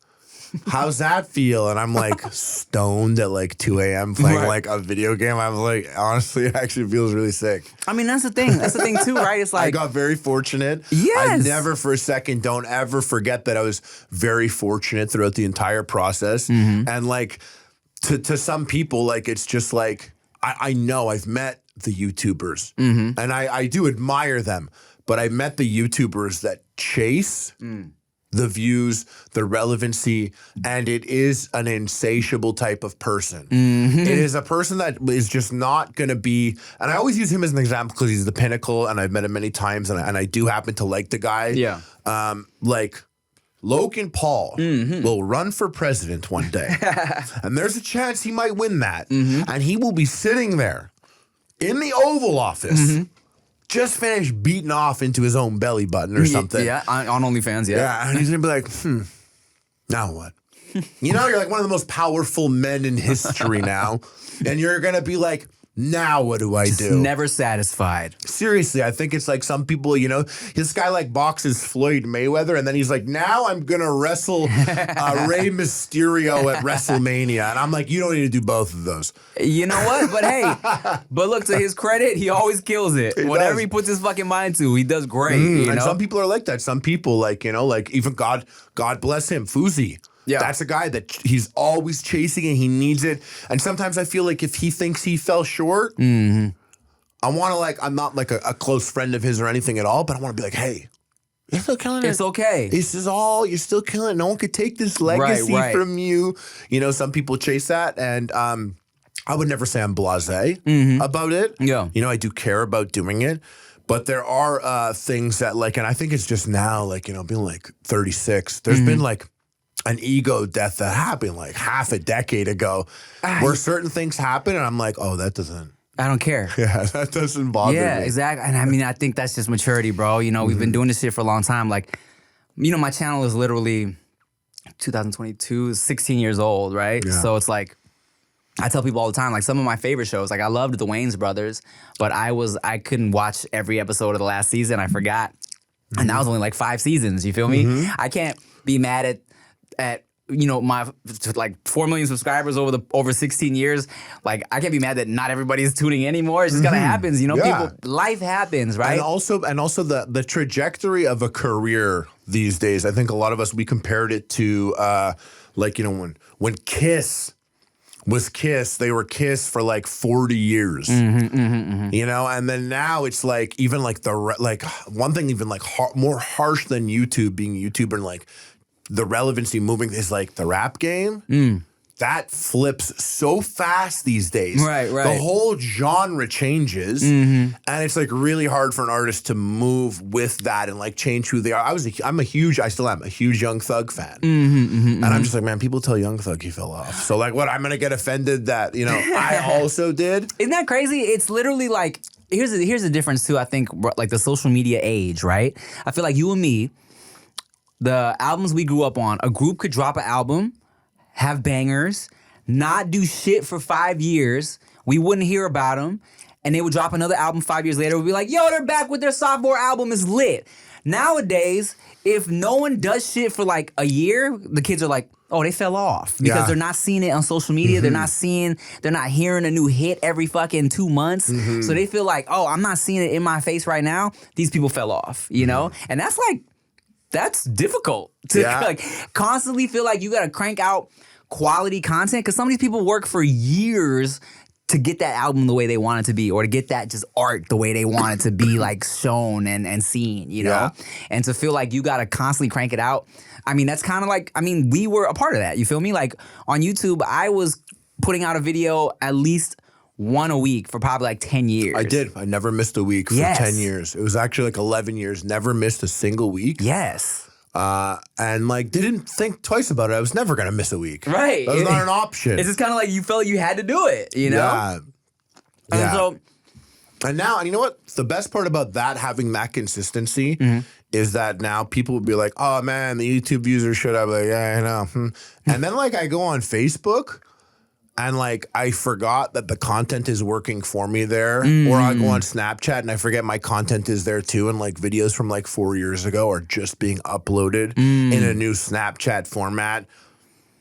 Speaker 3: How's that feel? And I'm like stoned at like 2 a.m. playing like a video game. I'm like, honestly, it actually feels really sick.
Speaker 2: I mean, that's the thing. That's the thing too, right? It's like
Speaker 3: I got very fortunate.
Speaker 2: Yes.
Speaker 3: I never for a second, don't ever forget that I was very fortunate throughout the entire process. And like to some people, like it's just like I know I've met the YouTubers, and I do admire them, but I met the YouTubers that chase the views, the relevancy, and it is an insatiable type of person. It is a person that is just not going to be, and I always use him as an example because he's the pinnacle, and I've met him many times, and I do happen to like the guy.
Speaker 2: Yeah.
Speaker 3: Like Logan Paul will run for president one day, and there's a chance he might win that, and he will be sitting there in the Oval Office, just finished beating off into his own belly button or something.
Speaker 2: Yeah, on OnlyFans, yeah.
Speaker 3: Yeah, and he's gonna be like, now what? You know, you're like one of the most powerful men in history now, and you're gonna be like, now what do I do?
Speaker 2: Never satisfied.
Speaker 3: Seriously, I think it's like some people, you know, this guy like boxes Floyd Mayweather, and then he's like, now I'm gonna wrestle Rey Mysterio at WrestleMania, and I'm like, you don't need to do both of those.
Speaker 2: You know what? But hey, but look, to his credit, he always kills it. Whatever
Speaker 3: does.
Speaker 2: he puts his fucking mind to, he does great. You
Speaker 3: And
Speaker 2: know?
Speaker 3: some people are like that. Some people, like, you know, like even God bless him, Fuzi.
Speaker 2: Yeah.
Speaker 3: That's a guy that he's always chasing and he needs it. And sometimes I feel like if he thinks he fell short, I want to like, I'm not like a close friend of his or anything at all, but I want to be like, hey, you're still killing it.
Speaker 2: It's okay.
Speaker 3: This is all, you're still killing it. No one could take this legacy
Speaker 2: Right.
Speaker 3: from you. You know, some people chase that. And I would never say I'm blasé about it.
Speaker 2: Yeah.
Speaker 3: You know, I do care about doing it. But there are things that like, and I think it's just now, like, you know, being like 36, there's been like an ego death that happened like half a decade ago where certain things happen and I'm like, oh, that doesn't.
Speaker 2: I don't care.
Speaker 3: Yeah, that doesn't bother
Speaker 2: Yeah,
Speaker 3: me.
Speaker 2: exactly. And I mean, I think that's just maturity, bro. You know, we've been doing this shit for a long time. Like, you know, my channel is literally 2022, 16 years old, right?
Speaker 3: Yeah.
Speaker 2: So it's like, I tell people all the time, like some of my favorite shows, like I loved the Wayans Brothers, but I couldn't watch every episode of the last season. I forgot. And that was only like 5 seasons, you feel me? I can't be mad at you know, my like 4 million subscribers over 16 years. Like I can't be mad that not everybody's tuning in anymore. It's just kind of happens, you know.
Speaker 3: Yeah.
Speaker 2: People, life happens, right?
Speaker 3: And also the trajectory of a career these days, I think a lot of us, we compared it to like, you know, when Kiss was Kiss, they were Kiss for like 40 years, you know, and then now it's like even like one thing even like more harsh than YouTube being YouTuber and like the relevancy moving is like the rap game. That flips so fast these days.
Speaker 2: Right.
Speaker 3: The whole genre changes, and it's like really hard for an artist to move with that and like change who they are. I still am a huge Young Thug fan, and I'm just like, man, people tell Young Thug he fell off. So like, what? I'm gonna get offended that, you know, I also did.
Speaker 2: Isn't that crazy? It's literally like here's the difference too. I think like the social media age, right? I feel like you and me, the albums we grew up on, a group could drop an album, have bangers, not do shit for 5 years. We wouldn't hear about them. And they would drop another album 5 years later. We'd be like, yo, they're back with their sophomore album. It's lit. Nowadays, if no one does shit for like a year, the kids are like, oh, they fell off. Because they're not seeing it on social media. They're not hearing a new hit every fucking 2 months. So they feel like, oh, I'm not seeing it in my face right now. These people fell off, you know? And that's difficult to like constantly feel like you gotta crank out quality content because some of these people work for years to get that album the way they want it to be or to get that just art the way they want it to be like shown and seen, you know? And to feel like you gotta constantly crank it out. I mean, that's kind of like, I mean, we were a part of that, you feel me? Like on YouTube, I was putting out a video at least one a week for probably like 10 years.
Speaker 3: I did. I never missed a week for 10 years. It was actually like 11 years. Never missed a single week.
Speaker 2: Yes.
Speaker 3: And like didn't think twice about it. I was never gonna miss a week.
Speaker 2: Right.
Speaker 3: That was not an option.
Speaker 2: It's just kind of like you felt you had to do it, you know?
Speaker 3: Yeah. And now, and you know what? The best part about that, having that consistency, is that now people would be like, oh man, the YouTube views are shit. I'm like, yeah, I know. And then like I go on Facebook and like I forgot that the content is working for me there. Or I go on Snapchat and I forget my content is there too. And like videos from like 4 years ago are just being uploaded in a new Snapchat format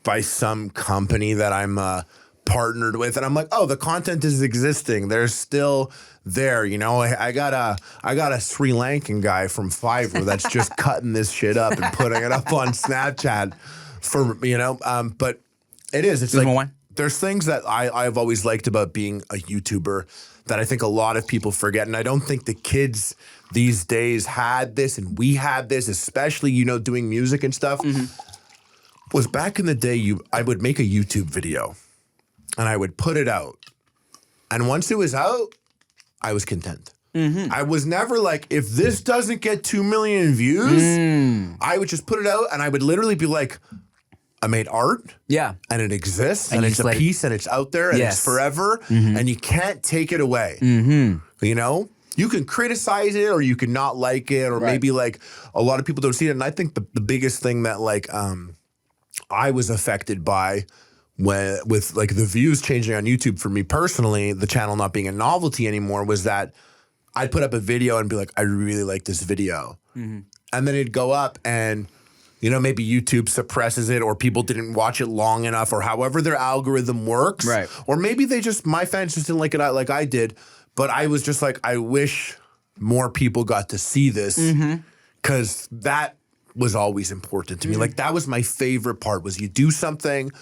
Speaker 3: by some company that I'm partnered with. And I'm like, oh, the content is existing. They're still there. You know, I got a Sri Lankan guy from Fiverr that's just cutting this shit up and putting it up on Snapchat for, you know, but it is. It's
Speaker 2: Just
Speaker 3: like
Speaker 2: one?
Speaker 3: there's things that I've always liked about being a YouTuber that I think a lot of people forget. And I don't think the kids these days had this, and we had this, especially, you know, doing music and stuff. Was back in the day, I would make a YouTube video and I would put it out. And once it was out, I was content. I was never like, if this doesn't get 2 million views, I would just put it out and I would literally be like, I made art.
Speaker 2: Yeah.
Speaker 3: And it exists.
Speaker 2: And
Speaker 3: And,
Speaker 2: you
Speaker 3: it's
Speaker 2: just
Speaker 3: a
Speaker 2: let it-
Speaker 3: piece and it's out there and
Speaker 2: Yes.
Speaker 3: it's forever. And you can't take it away. You know? You can criticize it or you can not like it or maybe like a lot of people don't see it. And I think the biggest thing that like I was affected by with like the views changing on YouTube for me personally, the channel not being a novelty anymore, was that I'd put up a video and be like, I really like this video. And then it'd go up and, you know, maybe YouTube suppresses it or people didn't watch it long enough or however their algorithm works.
Speaker 2: Right.
Speaker 3: Or maybe my fans just didn't like it like I did. But I was just like, I wish more people got to see this because that was always important to me. Like that was my favorite part was you do something.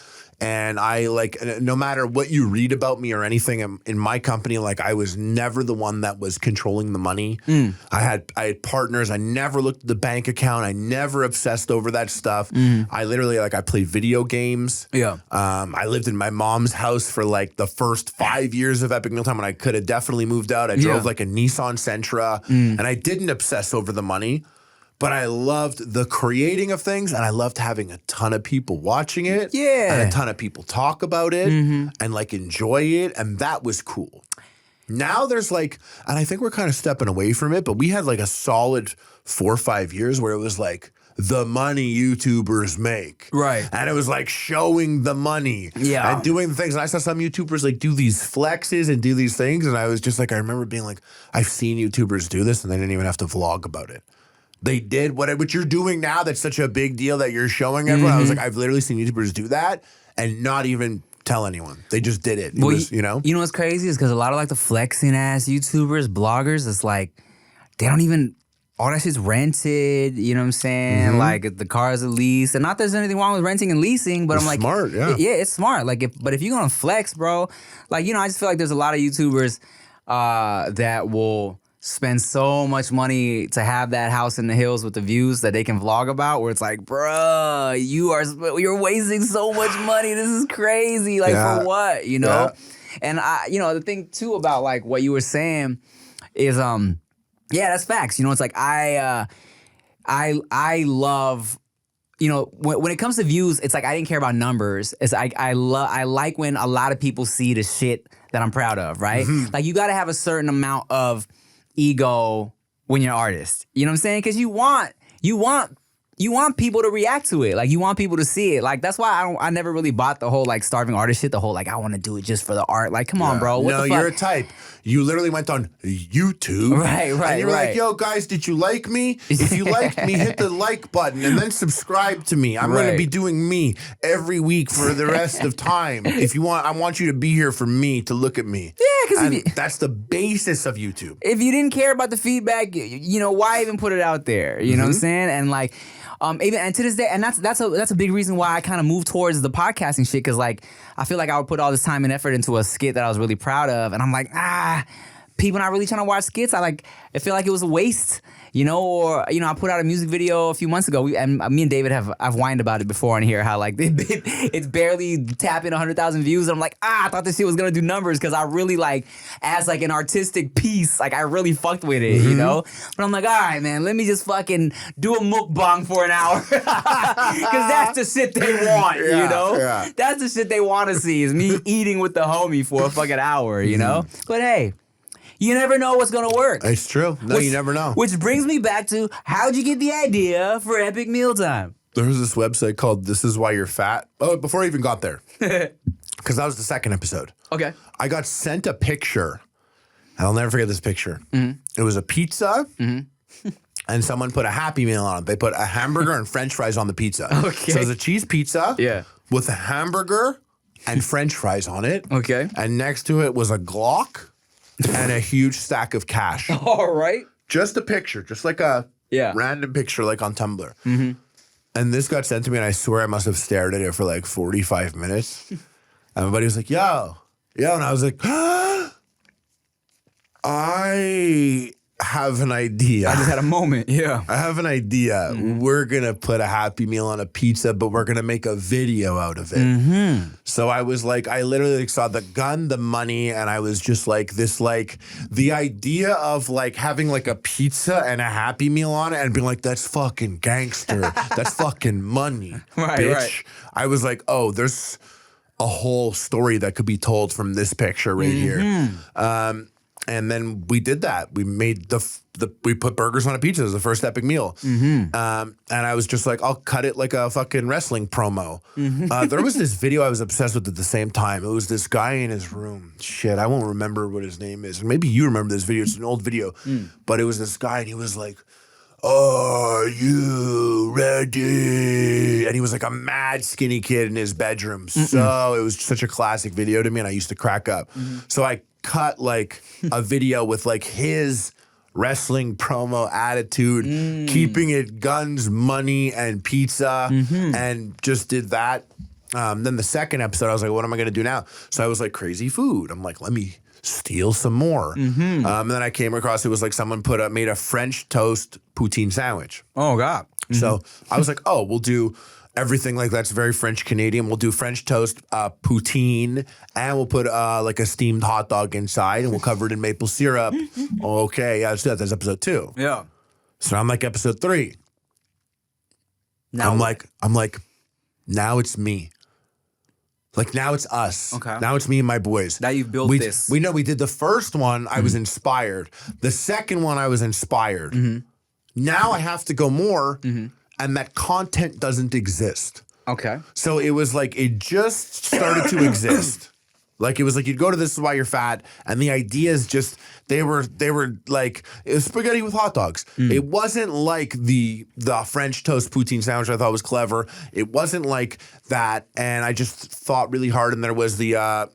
Speaker 3: And I like, no matter what you read about me or anything in my company, like I was never the one that was controlling the money. I had partners. I never looked at the bank account. I never obsessed over that stuff. I literally I played video games.
Speaker 2: Yeah.
Speaker 3: I lived in my mom's house for like the first 5 years of Epic Mealtime when I could have definitely moved out. I drove like a Nissan Sentra and I didn't obsess over the money. But I loved the creating of things, and I loved having a ton of people watching it.
Speaker 2: Yeah.
Speaker 3: And a ton of people talk about it and like enjoy it, and that was cool. Now there's like, and I think we're kind of stepping away from it, but we had like a solid 4 or 5 years where it was like the money YouTubers make.
Speaker 2: Right.
Speaker 3: And it was like showing the money.
Speaker 2: Yeah.
Speaker 3: And doing the things. And I saw some YouTubers like do these flexes and do these things, and I was just like, I remember being like, I've seen YouTubers do this, and they didn't even have to vlog about it. They did what you're doing now. That's such a big deal that you're showing everyone. I was like, I've literally seen YouTubers do that and not even tell anyone. They just did it. It was, you know?
Speaker 2: You know what's crazy is because a lot of like the flexing ass YouTubers, bloggers, it's like they don't even. All that shit's rented. You know what I'm saying? Like the cars are leased, and not that there's anything wrong with renting and leasing, but
Speaker 3: It's
Speaker 2: I'm like,
Speaker 3: smart, yeah.
Speaker 2: yeah, it's smart. Like if you're gonna flex, bro, like I just feel like there's a lot of YouTubers that will spend so much money to have that house in the hills with the views that they can vlog about, where it's like, bruh, you're wasting so much money. This is crazy. Like for what, you know? And the thing too about like what you were saying is, yeah, that's facts. You know, it's like I love. You know, when it comes to views, it's like I didn't care about numbers. It's I like when a lot of people see the shit that I'm proud of, right? Like you got to have a certain amount of ego when you're an artist. You know what I'm saying? Because you want people to react to it. Like you want people to see it. Like that's why I never really bought the whole like starving artist shit. The whole like I want to do it just for the art. Like come on, bro. What
Speaker 3: no,
Speaker 2: the fuck?
Speaker 3: you're a type. You literally went on YouTube.
Speaker 2: Right,
Speaker 3: And you were
Speaker 2: right.
Speaker 3: like, yo, guys, did you like me? If you liked me, hit the like button and then subscribe to me. I'm going
Speaker 2: Right.
Speaker 3: to be doing me every week for the rest of time. If you want, I want you to be here for me to look at me.
Speaker 2: Yeah, because
Speaker 3: that's the basis of YouTube.
Speaker 2: if you didn't care about the feedback, you know, why even put it out there? You know what I'm saying? And like, even and to this day, and that's a big reason why I kind of moved towards the podcasting shit, because like I feel like I would put all this time and effort into a skit that I was really proud of, and I'm like, people not really trying to watch skits. I feel like it was a waste, you know. Or I put out a music video a few months ago, and me and David I've whined about it before on here, how like it's barely tapping 100,000 views, and I'm like, I thought this shit was gonna do numbers, because I really like, as like an artistic piece, like I really fucked with it, you know. But I'm like, all right, man, let me just fucking do a mukbang for an hour, because that's the shit they want, you know.
Speaker 3: Yeah.
Speaker 2: That's the shit they want to see, is me eating with the homie for a fucking hour, you know. But hey, you never know what's gonna work.
Speaker 3: It's true. No, you never know.
Speaker 2: Which brings me back to, how'd you get the idea for Epic Mealtime?
Speaker 3: There was this website called This Is Why You're Fat. Oh, before I even got there. Because that was the second episode.
Speaker 2: Okay.
Speaker 3: I got sent a picture, and I'll never forget this picture. It was a pizza, and someone put a Happy Meal on it. They put a hamburger and French fries on the pizza.
Speaker 2: Okay.
Speaker 3: So it was a cheese pizza with a hamburger and French fries on it.
Speaker 2: Okay.
Speaker 3: And next to it was a Glock and a huge stack of cash.
Speaker 2: All right.
Speaker 3: Just a picture, just like a random picture like on Tumblr. And this got sent to me, and I swear I must have stared at it for like 45 minutes. Everybody was like, yo. And I was like, I have an idea.
Speaker 2: I just had a moment. Yeah.
Speaker 3: I have an idea. We're going to put a Happy Meal on a pizza, but we're going to make a video out of it. So I was like, I literally saw the gun, the money, and I was just like, the idea of like having like a pizza and a Happy Meal on it and being like, that's fucking gangster. That's fucking money, bitch.
Speaker 2: Right.
Speaker 3: I was like, oh, there's a whole story that could be told from this picture right here. And then we did that. We made we put burgers on a pizza as the first epic meal. And I was just like, I'll cut it like a fucking wrestling promo. There was this video I was obsessed with at the same time. It was this guy in his room. Shit, I won't remember what his name is. Maybe you remember this video. It's an old video. But it was this guy and he was like, are you ready? And he was like a mad skinny kid in his bedroom. So it was such a classic video to me and I used to crack up. So I cut like a video with like his wrestling promo attitude, keeping it guns, money, and pizza, and just did that. Then the second episode, I was like, what am I going to do now? So I was like, crazy food. I'm like, let me steal some more. And then I came across, it was like someone made a French toast poutine sandwich.
Speaker 2: Oh, God.
Speaker 3: So I was like, oh, we'll do everything like that's very French Canadian. We'll do French toast, poutine, and we'll put like a steamed hot dog inside, and we'll cover it in maple syrup. Okay, yeah, let's do that. That's episode 2.
Speaker 2: Yeah.
Speaker 3: So I'm like episode 3.
Speaker 2: Now
Speaker 3: I'm like, now it's me. Like now it's us.
Speaker 2: Okay.
Speaker 3: Now it's me and my boys.
Speaker 2: Now you've built this.
Speaker 3: We know we did the first one. I was inspired. The second one, I was inspired. Now I have to go more. And that content doesn't exist.
Speaker 2: Okay.
Speaker 3: So it was like, it just started to exist. Like it was like, you'd go to This Is Why You're Fat, and the ideas just, they were like, it was spaghetti with hot dogs. It wasn't like the French toast poutine sandwich I thought was clever. It wasn't like that. And I just thought really hard, and there was the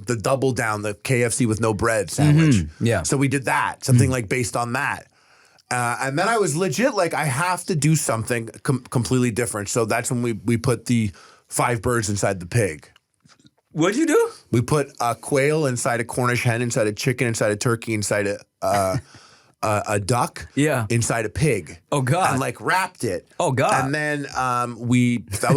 Speaker 3: double down, the KFC with no bread sandwich.
Speaker 2: Yeah.
Speaker 3: So we did that, something like based on that. And then I was legit like, I have to do something completely different. So that's when we put the 5 birds inside the pig.
Speaker 2: What'd you do?
Speaker 3: We put a quail inside a Cornish hen, inside a chicken, inside a turkey, inside a duck, inside a pig.
Speaker 2: Oh, God.
Speaker 3: And like wrapped it.
Speaker 2: Oh, God.
Speaker 3: And then that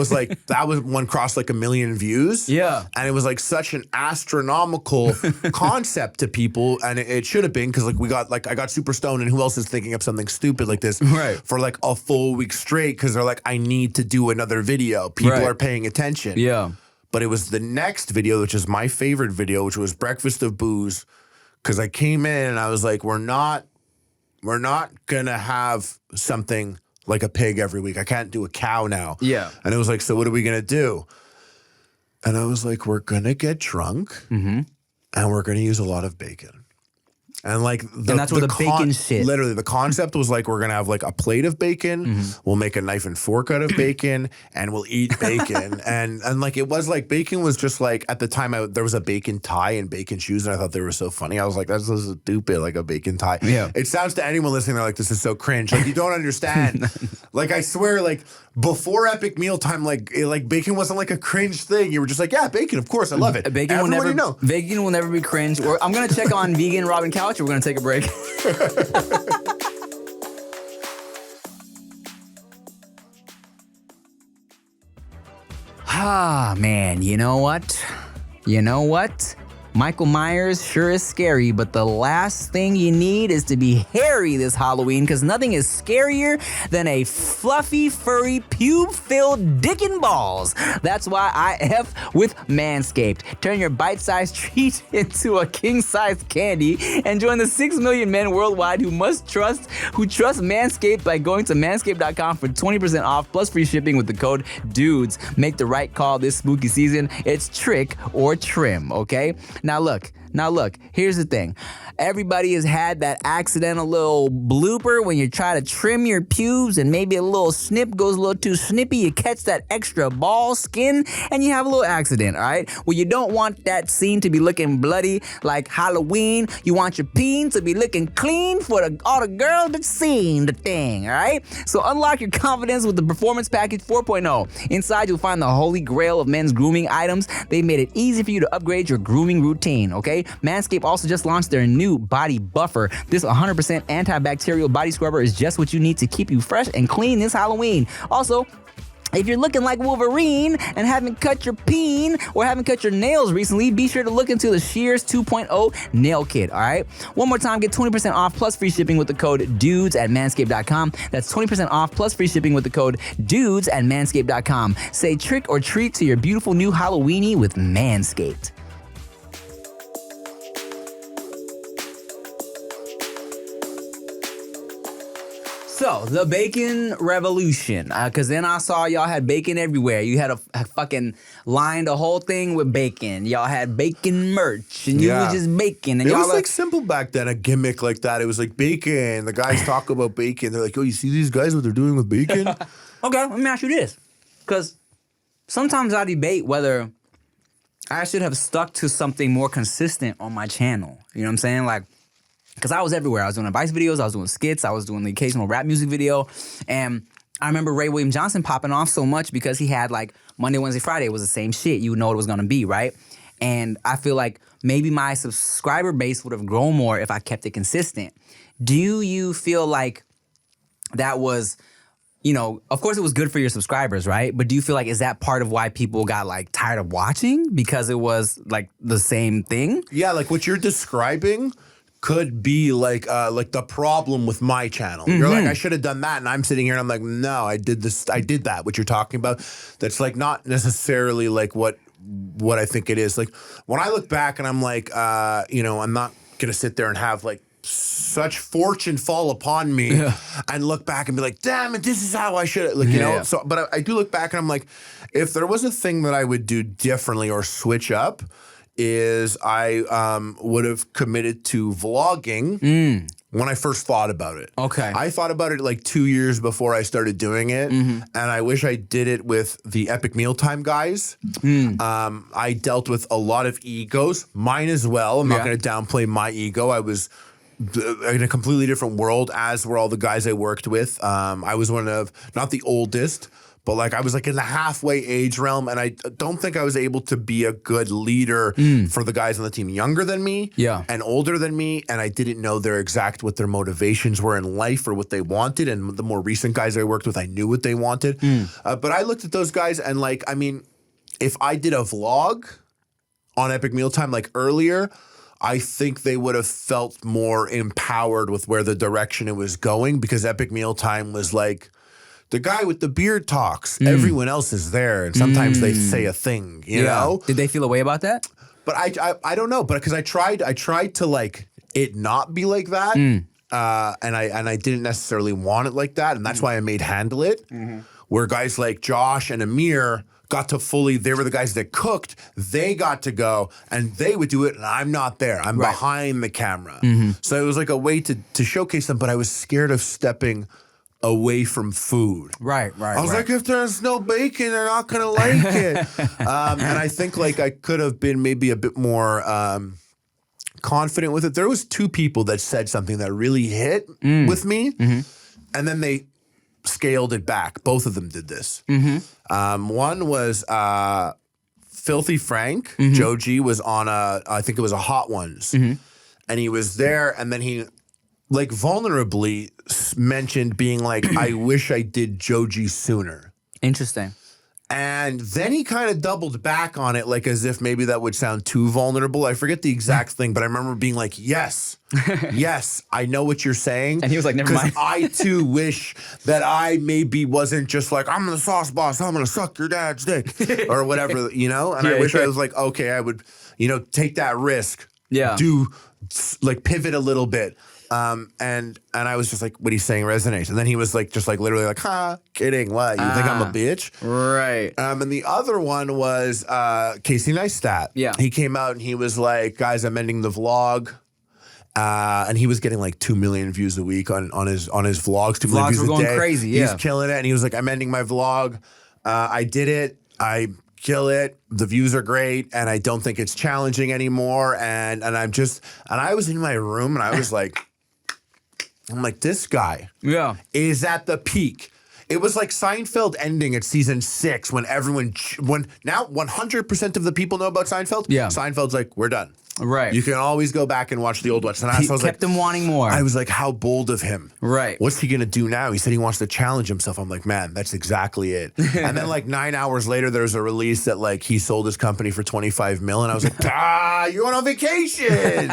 Speaker 3: was one crossed like 1 million views.
Speaker 2: Yeah.
Speaker 3: And it was like such an astronomical concept to people. And it should have been, because like I got super stoned, and who else is thinking of something stupid like this for like a full week straight, because they're like, I need to do another video. People are paying attention.
Speaker 2: Yeah.
Speaker 3: But it was the next video, which is my favorite video, which was Breakfast of Booze, because I came in and I was like, we're not gonna have something like a pig every week. I can't do a cow now.
Speaker 2: Yeah.
Speaker 3: And it was like, so what are we gonna do? And I was like, we're gonna get drunk, and we're gonna use a lot of bacon. And like,
Speaker 2: and that's where the bacon shit.
Speaker 3: Literally, the concept was like, we're gonna have like a plate of bacon. We'll make a knife and fork out of bacon, and we'll eat bacon. and like, it was like, bacon was just like, at the time, there was a bacon tie and bacon shoes, and I thought they were so funny. I was like, that's so stupid, like a bacon tie.
Speaker 2: Yeah.
Speaker 3: It sounds to anyone listening, they're like, this is so cringe. Like, you don't understand. Like, I swear, like, before Epic Mealtime, like bacon wasn't like a cringe thing. You were just like, yeah, bacon, of course, I love it.
Speaker 2: Bacon will never be cringe. I'm gonna check on vegan Robin Couch. We're gonna take a break. Man, you know what? Michael Myers sure is scary, but the last thing you need is to be hairy this Halloween, because nothing is scarier than a fluffy, furry, pube-filled dick and balls. That's why I F with Manscaped. Turn your bite-sized treat into a king-sized candy, and join the 6 million men worldwide who trust Manscaped by going to manscaped.com for 20% off plus free shipping with the code DUDES. Make the right call this spooky season. It's trick or trim, okay? Now look, Now look, here's the thing. Everybody has had that accidental little blooper when you try to trim your pubes and maybe a little snip goes a little too snippy. You catch that extra ball skin and you have a little accident, all right? Well, you don't want that scene to be looking bloody like Halloween. You want your peen to be looking clean for all the girls that seen the thing, all right? So unlock your confidence with the Performance Package 4.0. Inside, you'll find the holy grail of men's grooming items. They've made it easy for you to upgrade your grooming routine, okay? Manscaped also just launched their new Body Buffer. This 100% antibacterial body scrubber is just what you need to keep you fresh and clean this Halloween. Also, if you're looking like Wolverine and haven't cut your peen or haven't cut your nails recently, be sure to look into the Shears 2.0 Nail Kit, all right? One more time, get 20% off plus free shipping with the code DUDES at manscaped.com. That's 20% off plus free shipping with the code DUDES at manscaped.com. Say trick or treat to your beautiful new Halloweenie with Manscaped. So, the bacon revolution, because then I saw y'all had bacon everywhere. You had a fucking lined the whole thing with bacon. Y'all had bacon merch, and you was just bacon. And
Speaker 3: it
Speaker 2: y'all
Speaker 3: was like simple back then, a gimmick like that. It was like bacon. The guys talk about bacon. They're like, oh, you see these guys, what they're doing with bacon?
Speaker 2: Okay, let me ask you this. Because sometimes I debate whether I should have stuck to something more consistent on my channel. You know what I'm saying? Like, because I was everywhere. I was doing advice videos, I was doing skits, I was doing the occasional rap music video. And I remember Ray William Johnson popping off so much because he had like Monday, Wednesday, Friday. It was the same shit. You would know what it was going to be, right? And I feel like maybe my subscriber base would have grown more if I kept it consistent. Do you feel like that was, you know, of course it was good for your subscribers, right? But do you feel like, is that part of why people got like tired of watching because it was like the same thing?
Speaker 3: Yeah, like what you're describing could be like the problem with my channel. You're like, I should have done that, and I'm sitting here and I'm like, no, I did that. What you're talking about, that's like not necessarily like what I think it is. Like when I look back and I'm like, you know, I'm not gonna sit there and have like such fortune fall upon me and look back and be like, damn it, this is how I should, like, you know. So, but I do look back and I'm like, if there was a thing that I would do differently or switch up, is I would have committed to vlogging when I first thought about it.
Speaker 2: Okay.
Speaker 3: I thought about it like 2 years before I started doing it, and I wish I did it with the EpicMealTime guys. I dealt with a lot of egos, mine as well. I'm not going to downplay my ego. I was in a completely different world, as were all the guys I worked with. I was one of, not the oldest, but like I was like in the halfway age realm, and I don't think I was able to be a good leader for the guys on the team younger than me and older than me, and I didn't know what their motivations were in life or what they wanted. And the more recent guys I worked with, I knew what they wanted. But I looked at those guys and like, I mean, if I did a vlog on EpicMealTime like earlier, I think they would have felt more empowered with where the direction it was going, because EpicMealTime was like, the guy with the beard talks. Everyone else is there, and sometimes they say a thing, you know?
Speaker 2: Did they feel a way about that?
Speaker 3: But I don't know, but because I tried to like it not be like that, and I didn't necessarily want it like that, and that's why I made Handle It, where guys like Josh and Amir got to they were the guys that cooked, they got to go, and they would do it, and I'm not there. I'm behind the camera. So it was like a way to showcase them, but I was scared of stepping away from food. Right. I was like, if there's no bacon, they're not gonna like it. And I think like I could have been maybe a bit more confident with it. There was two people that said something that really hit with me, and then they scaled it back. Both of them did this. One was Filthy Frank. Joe G was on I think it was a Hot Ones, and he was there, and then he like vulnerably mentioned being like, I wish I did Joe G sooner.
Speaker 2: Interesting.
Speaker 3: And then he kind of doubled back on it, like as if maybe that would sound too vulnerable. I forget the exact thing, but I remember being like, yes, I know what you're saying.
Speaker 2: And he was like, never mind.
Speaker 3: I too wish that I maybe wasn't just like, I'm the sauce boss, I'm going to suck your dad's dick or whatever, you know? And I wish I was like, okay, I would, you know, take that risk. Do like pivot a little bit. And I was just like, what he's saying resonates. And then he was like, just like literally like, ha, kidding, what? You think I'm a bitch?
Speaker 2: Right.
Speaker 3: And the other one was Casey Neistat.
Speaker 2: Yeah.
Speaker 3: He came out and he was like, guys, I'm ending the vlog. And he was getting like 2 million views a week on his vlogs. 2 million
Speaker 2: Vlogs
Speaker 3: views
Speaker 2: were
Speaker 3: a
Speaker 2: going
Speaker 3: day.
Speaker 2: crazy, yeah.
Speaker 3: He's killing it. And he was like, I'm ending my vlog. I did it. I kill it. The views are great. And I don't think it's challenging anymore. And I was in my room and I was like, I'm like, this guy is at the peak. It was like Seinfeld ending at season 6 when now 100% of the people know about Seinfeld.
Speaker 2: Yeah.
Speaker 3: Seinfeld's like, we're done.
Speaker 2: Right.
Speaker 3: You can always go back and watch the old ones. And I
Speaker 2: He
Speaker 3: was
Speaker 2: kept
Speaker 3: like,
Speaker 2: him wanting more.
Speaker 3: I was like, how bold of him.
Speaker 2: Right.
Speaker 3: What's he going to do now? He said he wants to challenge himself. I'm like, man, that's exactly it. And then like 9 hours later, there was a release that like he sold his company for 25 mil. And I was like, you're on vacation.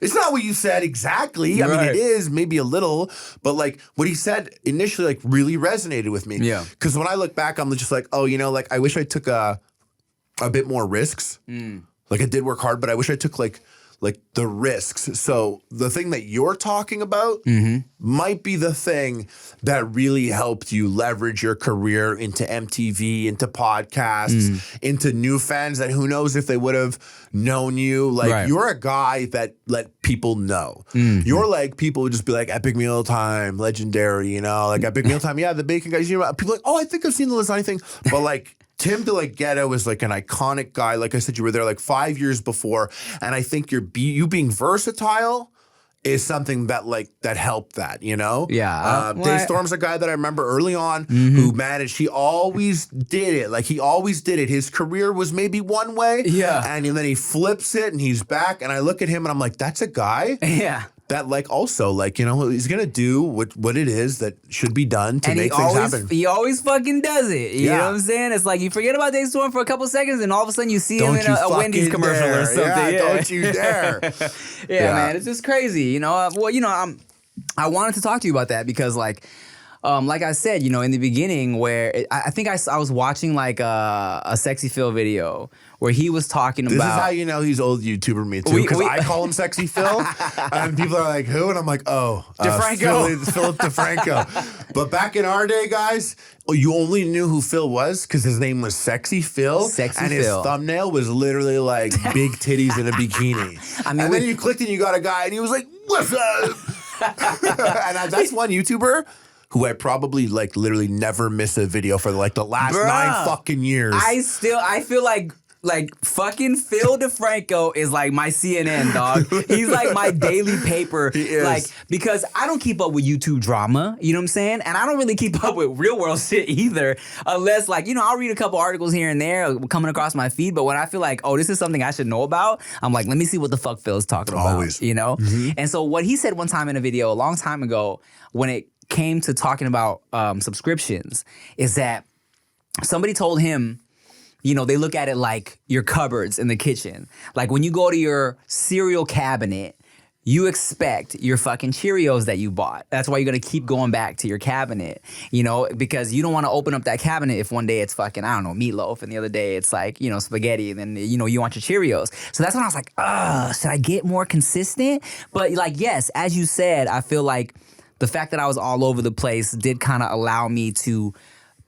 Speaker 3: It's not what you said exactly. I mean, it is maybe a little, but like what he said initially like really resonated with me.
Speaker 2: Yeah.
Speaker 3: Because when I look back, I'm just like, oh, like I wish I took a bit more risks. Like I did work hard, but I wish I took like the risks. So the thing that you're talking about might be the thing that really helped you leverage your career into MTV, into podcasts, into new fans that who knows if they would have known you. Like you're a guy that let people know. You're like people would just be like Epic Meal Time, legendary, like Epic Meal Time. Yeah, the bacon guys. People are like, oh, I think I've seen the lasagna thing, but like. Tim DeLaGhetto was like an iconic guy. Like I said, you were there like 5 years before. And I think you being versatile is something that helped that,
Speaker 2: Yeah.
Speaker 3: Dave Storm's a guy that I remember early on who managed. He always did it. Like he always did it. His career was maybe one way.
Speaker 2: Yeah.
Speaker 3: And then he flips it and he's back. And I look at him and I'm like, that's a guy.
Speaker 2: Yeah.
Speaker 3: That like also like he's gonna do what it is that should be done to make things happen.
Speaker 2: He always fucking does it. You know what I'm saying? It's like you forget about Dave Storm for a couple seconds, and all of a sudden you see him in a Wendy's commercial or something.
Speaker 3: Yeah, don't you dare!
Speaker 2: Man, it's just crazy. I wanted to talk to you about that because like I said, in the beginning, where I think I was watching like a Sexy Phil video where he was talking about.
Speaker 3: This is how you know he's old YouTuber me too, because I call him Sexy Phil, and people are like, "Who?" And I'm like, "Oh, Philip DeFranco." But back in our day, guys, you only knew who Phil was because his name was Sexy Phil, and his thumbnail was literally like big titties in a bikini. And then you clicked and you got a guy, and he was like, "What's up?" And that's one YouTuber who I probably like literally never miss a video for like the last 9 fucking years.
Speaker 2: I feel like fucking Phil DeFranco is like my CNN, dog. He's like my daily paper.
Speaker 3: He is.
Speaker 2: Like, because I don't keep up with YouTube drama, you know what I'm saying? And I don't really keep up with real world shit either, unless like, I'll read a couple articles here and there coming across my feed, but when I feel like, oh, this is something I should know about, I'm like, let me see what the fuck Phil's talking about.
Speaker 3: Always.
Speaker 2: And so what he said one time in a video a long time ago when it came to talking about subscriptions is that somebody told him, they look at it like your cupboards in the kitchen. Like when you go to your cereal cabinet, you expect your fucking Cheerios that you bought. That's why you're going to keep going back to your cabinet, because you don't want to open up that cabinet if one day it's fucking, I don't know, meatloaf, and the other day it's like, spaghetti, and then, you want your Cheerios. So that's when I was like, should I get more consistent? But like, yes, as you said, I feel like the fact that I was all over the place did kind of allow me to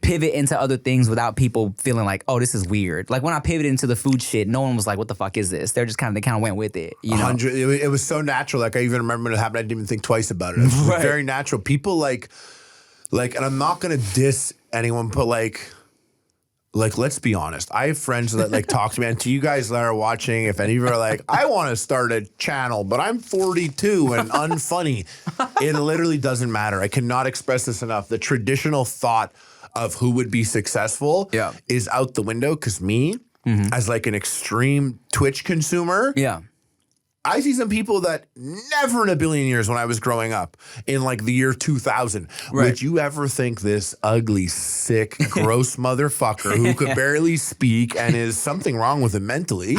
Speaker 2: pivot into other things without people feeling like, oh, this is weird. Like when I pivoted into the food shit, no one was like, what the fuck is this? They kind of went with it.
Speaker 3: It was so natural. Like I even remember when it happened, I didn't even think twice about it. It was very natural. People like, and I'm not gonna diss anyone, but like let's be honest. I have friends that like talk to me, and to you guys that are watching, if any of you are like, I want to start a channel, but I'm 42 and unfunny, it literally doesn't matter. I cannot express this enough. The traditional thought of who would be successful is out the window, because me, as like an extreme Twitch consumer, I see some people that never in a billion years when I was growing up in like the year 2000, would you ever think this ugly, sick, gross motherfucker who could barely speak and is something wrong with him mentally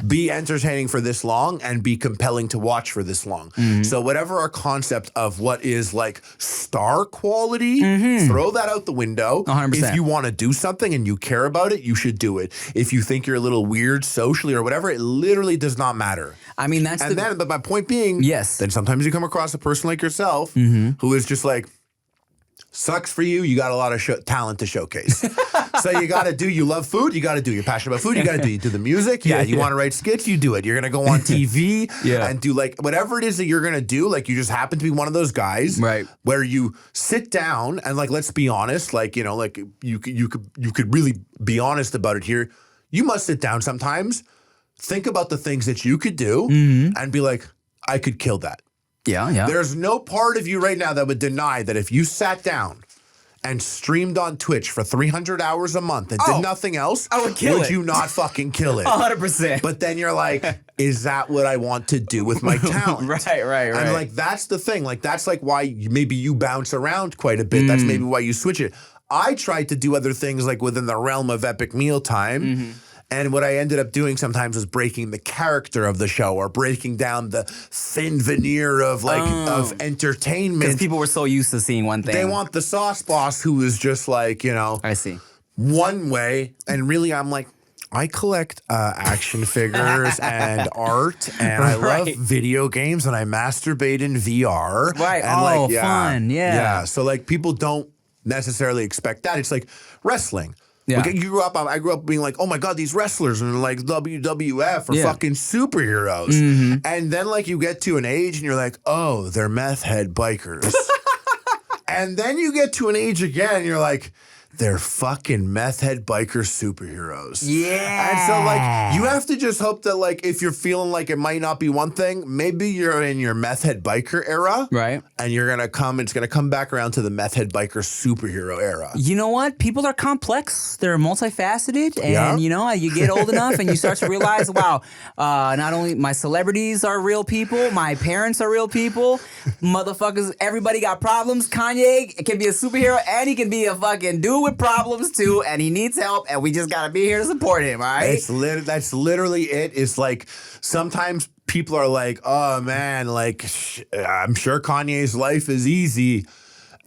Speaker 3: be entertaining for this long and be compelling to watch for this long? So whatever our concept of what is like star quality, throw that out the window.
Speaker 2: 100%.
Speaker 3: If you want to do something and you care about it, you should do it. If you think you're a little weird socially or whatever, it literally does not matter.
Speaker 2: I mean, that's
Speaker 3: But my point being,
Speaker 2: Yes.
Speaker 3: then sometimes you come across a person like yourself who is just like, sucks for you. You got a lot of talent to showcase. So you love food. You got to do. You're passionate about food. You got to do. You do the music. Yeah. You want to write skits. You do it. You're going to go on TV and do like whatever it is that you're going to do. Like you just happen to be one of those guys where you sit down and like, let's be honest, like, you know, like you could really be honest about it here. You must sit down sometimes, think about the things that you could do and be like, I could kill that.
Speaker 2: Yeah.
Speaker 3: There's no part of you right now that would deny that if you sat down and streamed on Twitch for 300 hours a month and did nothing else,
Speaker 2: I would kill it.
Speaker 3: you not fucking kill it?
Speaker 2: 100%.
Speaker 3: But then you're like, is that what I want to do with my talent?
Speaker 2: Right.
Speaker 3: And like, that's the thing. Like, that's like why maybe you bounce around quite a bit. That's maybe why you switch it. I tried to do other things like within the realm of Epic Mealtime. And what I ended up doing sometimes was breaking the character of the show or breaking down the thin veneer of like of entertainment.
Speaker 2: Because people were so used to seeing one thing.
Speaker 3: They want the sauce boss who is just like, you know,
Speaker 2: I see.
Speaker 3: one way. And really, I'm like, I collect action figures and art, and I love video games, and I masturbate in VR.
Speaker 2: Right.
Speaker 3: And
Speaker 2: fun. Yeah.
Speaker 3: So like people don't necessarily expect that. It's like wrestling.
Speaker 2: Yeah.
Speaker 3: Like I grew up being like, oh my God, these wrestlers and like WWF are fucking superheroes. And then like you get to an age and you're like, oh, they're meth head bikers. And then you get to an age again and you're like, they're fucking meth head biker superheroes.
Speaker 2: Yeah.
Speaker 3: And so like you have to just hope that like if you're feeling like it might not be one thing, maybe you're in your meth head biker era.
Speaker 2: Right.
Speaker 3: And it's gonna come back around to the meth head biker superhero era.
Speaker 2: You know what? People are complex. They're multifaceted. And, you know, you get old enough and you start to realize, wow, not only my celebrities are real people, my parents are real people. Motherfuckers, everybody got problems. Kanye can be a superhero and he can be a fucking dude with problems too. And he needs help. And we just got to be here to support him, all right?
Speaker 3: That's literally it. It's like sometimes people are like, oh man, like I'm sure Kanye's life is easy.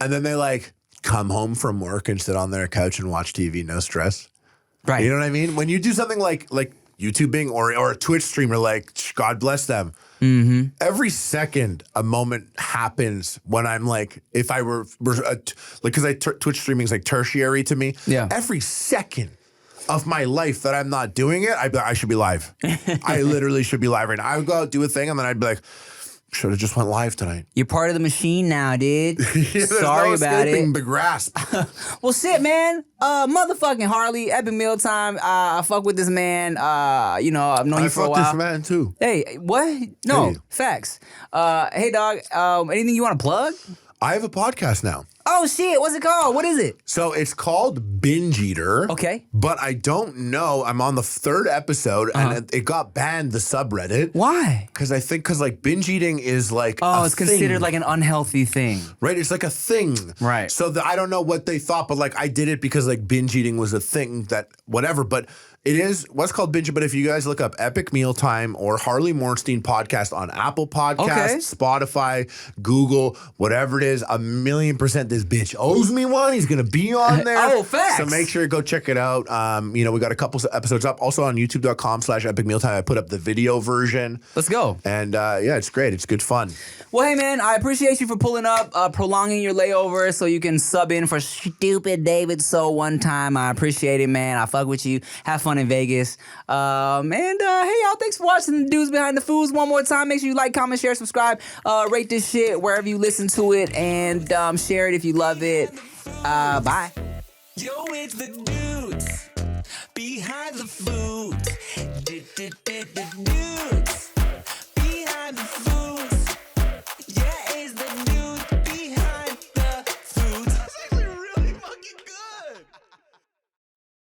Speaker 3: And then they like come home from work and sit on their couch and watch TV, no stress.
Speaker 2: Right.
Speaker 3: You know what I mean? When you do something like YouTubing or a Twitch streamer, like God bless them. Every second a moment happens when I'm like, if I were like, because Twitch streaming is like tertiary to me.
Speaker 2: Yeah.
Speaker 3: Every second of my life that I'm not doing it, I should be live. I literally should be live right now. I would go out, do a thing, and then I'd be like, should have just went live tonight.
Speaker 2: You're part of the machine now, dude. Sorry about it.
Speaker 3: The grasp.
Speaker 2: Well, shit, man. Motherfucking Harley, Epic Mealtime. I fuck with this man. You know, I've known you for a while.
Speaker 3: I fuck this man too.
Speaker 2: Hey, what? No,
Speaker 3: Hey.
Speaker 2: facts. Hey, dog. Anything you want to plug?
Speaker 3: I have a podcast now.
Speaker 2: Oh shit! What's it called? What is it?
Speaker 3: So it's called Binge Eater.
Speaker 2: Okay.
Speaker 3: But I don't know. I'm on the 3rd episode, and it got banned, the subreddit.
Speaker 2: Why?
Speaker 3: Because like binge eating is like
Speaker 2: it's considered like an unhealthy thing.
Speaker 3: Right, it's like a thing.
Speaker 2: Right.
Speaker 3: So I don't know what they thought, but like I did it because like binge eating was a thing that whatever. But it is what's called binge. But if you guys look up Epic Mealtime or Harley Morenstein podcast on Apple Podcasts, Spotify, Google, whatever it is, 1,000,000% this bitch owes me one. He's gonna be on there.
Speaker 2: Oh, facts.
Speaker 3: So make sure to go check it out. You know, we got a couple episodes up. Also on YouTube.com/EpicMealTime. I put up the video version.
Speaker 2: Let's go.
Speaker 3: And yeah, it's great. It's good fun.
Speaker 2: Well, hey, man, I appreciate you for pulling up, prolonging your layover so you can sub in for stupid David So one time. I appreciate it, man. I fuck with you. Have fun in Vegas. And hey, y'all, thanks for watching the Dudes Behind the Foods one more time. Make sure you like, comment, share, subscribe, rate this shit wherever you listen to it, and share it if you love it. Bye.
Speaker 1: Yo, it's the dudes behind the food.